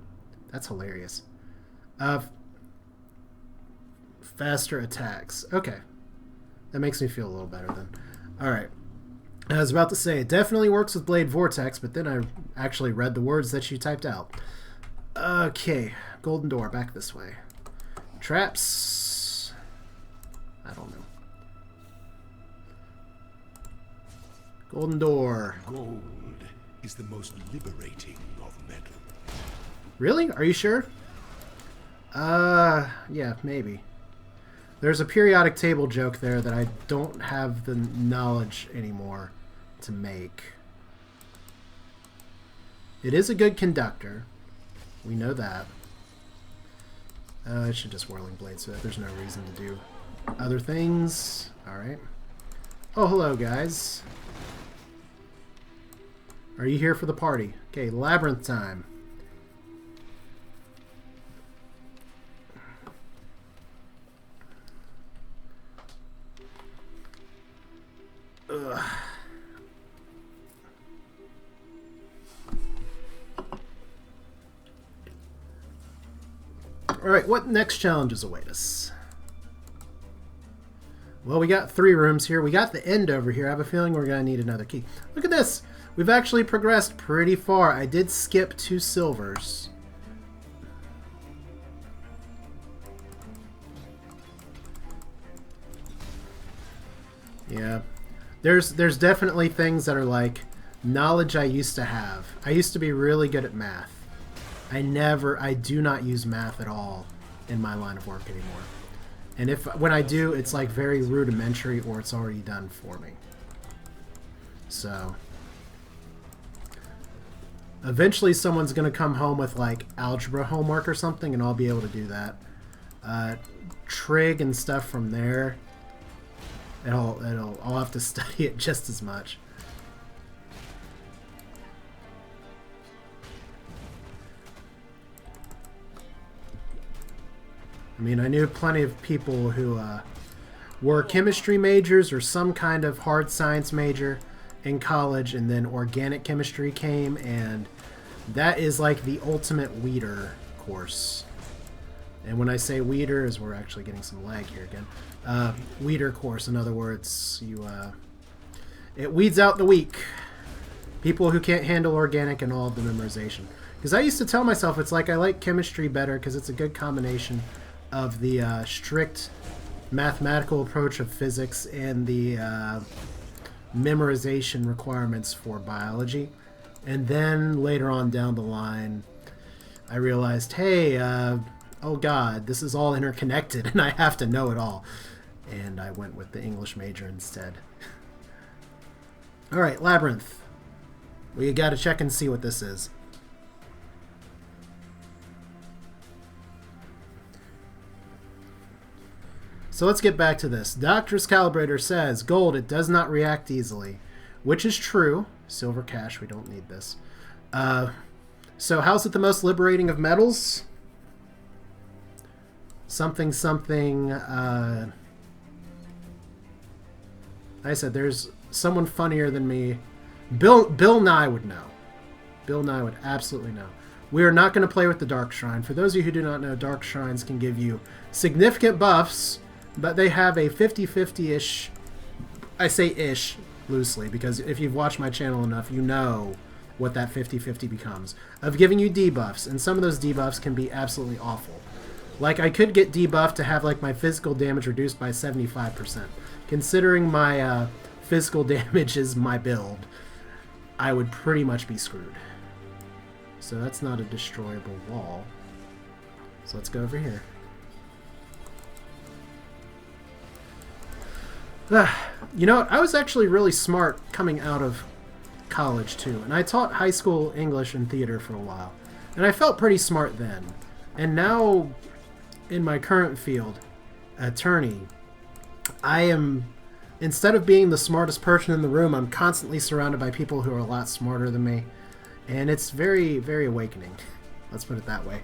A: That's hilarious. Faster attacks. Okay. That makes me feel a little better then. Alright. I was about to say, it definitely works with Blade Vortex, but then I actually read the words that you typed out. Okay. Golden door, back this way. Traps... I don't know. Golden door.
C: Gold is the most liberating of metal.
A: Really? Are you sure? Yeah, maybe. There's a periodic table joke there that I don't have the knowledge anymore to make. It is a good conductor. We know that. I should just whirling blade so that there's no reason to do other things. Alright. Oh, hello, guys. Are you here for the party? Okay, Labyrinth time. Ugh. Alright, what next challenges await us? Well, we got 3 rooms here. We got the end over here. I have a feeling we're going to need another key. Look at this. We've actually progressed pretty far. I did skip 2 silvers. Yeah. There's definitely things that are like knowledge I used to have. I used to be really good at math. I do not use math at all in my line of work anymore. And when I do, it's like very rudimentary or it's already done for me. So eventually someone's going to come home with like algebra homework or something and I'll be able to do that. Trig and stuff from there, I'll have to study it just as much. I mean, I knew plenty of people who were chemistry majors or some kind of hard science major in college, and then organic chemistry came, and that is like the ultimate weeder course. And when I say weeder, is we're actually getting some lag here again. Weeder course, in other words, it weeds out the weak. People who can't handle organic and all of the memorization. Because I used to tell myself, it's like I like chemistry better because it's a good combination of the strict mathematical approach of physics and the memorization requirements for biology. And then later on down the line, I realized, hey, oh god, this is all interconnected and I have to know it all. And I went with the English major instead. Alright, Labyrinth. We gotta check and see what this is. So let's get back to this. Doctor's Calibrator says, gold, it does not react easily. Which is true. Silver cash, we don't need this. So how's it the most liberating of metals? Something, something, I said there's someone funnier than me. Bill Nye would know. Bill Nye would absolutely know. We are not going to play with the Dark Shrine. For those of you who do not know, Dark Shrines can give you significant buffs, but they have a 50-50-ish, I say ish loosely, because if you've watched my channel enough, you know what that 50-50 becomes, of giving you debuffs, and some of those debuffs can be absolutely awful. Like, I could get debuffed to have, like, my physical damage reduced by 75%. Considering my physical damage is my build, I would pretty much be screwed. So that's not a destroyable wall. So let's go over here. You know, I was actually really smart coming out of college, too. And I taught high school English and theater for a while. And I felt pretty smart then. And now, in my current field, attorney, I am, instead of being the smartest person in the room, I'm constantly surrounded by people who are a lot smarter than me. And it's very, very awakening. Let's put it that way.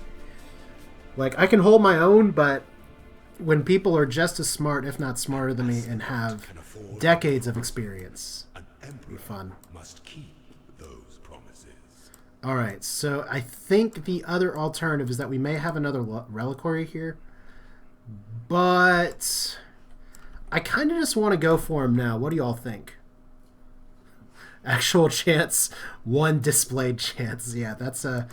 A: Like, I can hold my own, but when people are just as smart, if not smarter than me, and have decades of experience, it'll be fun.
C: Must keep those promises.
A: Alright, so I think the other alternative is that we may have another reliquary here. But I kind of just want to go for him now. What do y'all think? Actual chance, 1 displayed chance. Yeah, that's a...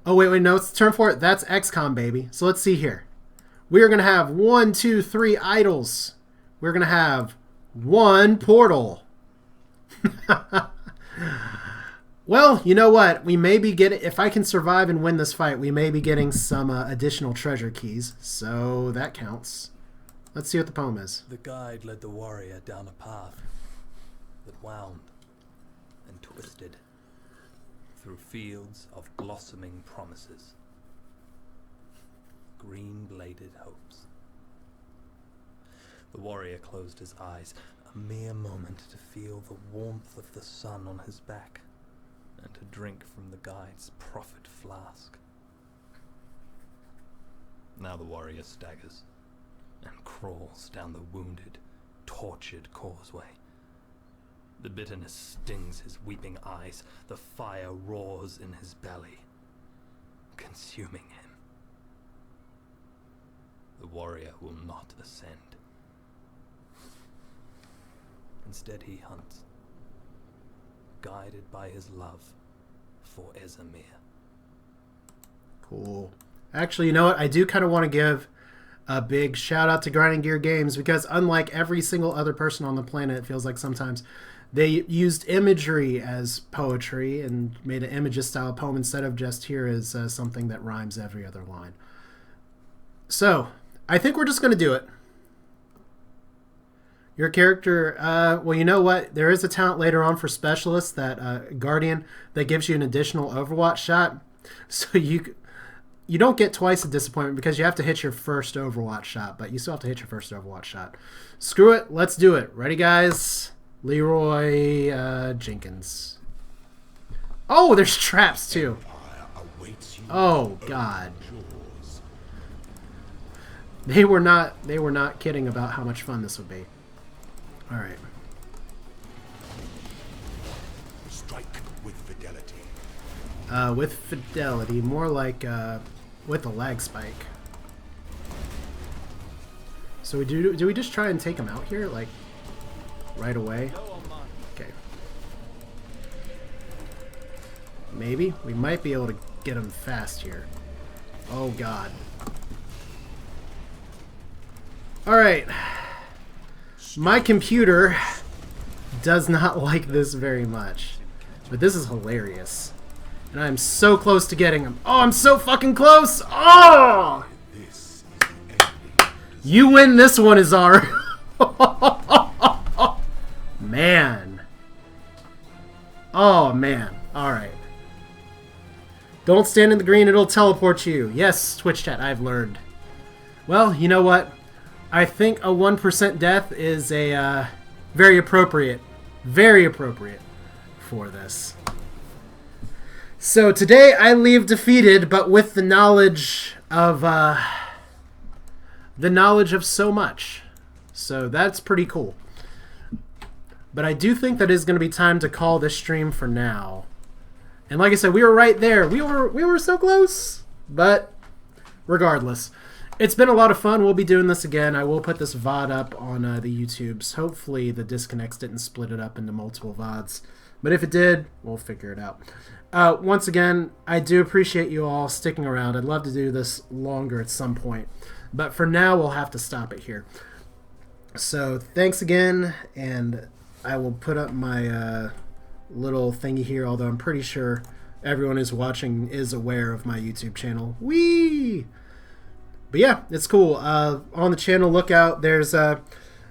A: Oh, wait, no, it's turn for it. That's XCOM, baby. So let's see here. We are going to have 1, 2, 3 idols. We're going to have 1 portal. Well, you know what? We may be getting... If I can survive and win this fight, we may be getting some additional treasure keys. So that counts. Let's see what the poem is.
F: The guide led the warrior down a path that wound and twisted through fields of blossoming promises, green-bladed hopes. The warrior closed his eyes, a mere moment to feel the warmth of the sun on his back. and to drink from the guide's prophet flask. Now the warrior staggers and crawls down the wounded, tortured causeway. The bitterness stings his weeping eyes, the fire roars in his belly, consuming him. The warrior will not ascend. Instead he hunts, guided by his love for Ezamir.
A: Cool. Actually, you know what? I do kind of want to give a big shout out to Grinding Gear Games, because unlike every single other person on the planet, it feels like sometimes they used imagery as poetry and made an Imagist style poem instead of just here is something that rhymes every other line. So I think we're just going to do it. Your character, well, you know what? There is a talent later on for specialists, that Guardian, that gives you an additional Overwatch shot. So you don't get twice a disappointment because you have to hit your first Overwatch shot, but you still have to hit your first Overwatch shot. Screw it. Let's do it. Ready, guys? Leroy Jenkins. Oh, there's traps, too. Oh, God. They were not kidding about how much fun this would be. All right.
C: Strike with fidelity.
A: With fidelity, more like with a lag spike. So do we just try and take him out here, like right away? Okay. Maybe we might be able to get him fast here. Oh God. All right. My computer does not like this very much, but this is hilarious. And I'm so close to getting him. Oh, I'm so fucking close! Oh! You win this one, Izaro. Man. Oh, man. Alright. Don't stand in the green, it'll teleport you. Yes, Twitch chat, I've learned. Well, you know what? I think a 1% death is a very appropriate for this. So today I leave defeated, but with the knowledge of so much. So that's pretty cool. But I do think that is going to be time to call this stream for now. And like I said, we were right there. We were so close. But regardless, it's been a lot of fun. We'll be doing this again. I will put this VOD up on the YouTubes. Hopefully the disconnects didn't split it up into multiple VODs. But if it did, we'll figure it out. Once again, I do appreciate you all sticking around. I'd love to do this longer at some point. But for now, we'll have to stop it here. So thanks again, and I will put up my little thingy here, although I'm pretty sure everyone who's watching is aware of my YouTube channel. Whee! But yeah, it's cool. On the channel, look out. There's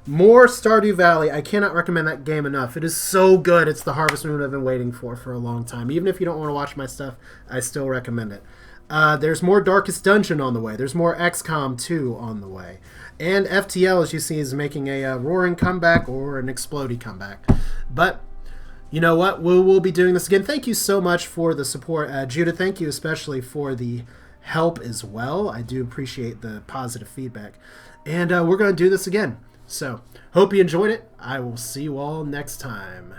A: more Stardew Valley. I cannot recommend that game enough. It is so good. It's the Harvest Moon I've been waiting for a long time. Even if you don't want to watch my stuff, I still recommend it. There's more Darkest Dungeon on the way. There's more XCOM 2 on the way. And FTL, as you see, is making a roaring comeback or an explodey comeback. But you know what? We'll be doing this again. Thank you so much for the support. Judah, thank you especially for the help as well. I do appreciate the positive feedback. And we're going to do this again. So, hope you enjoyed it. I will see you all next time.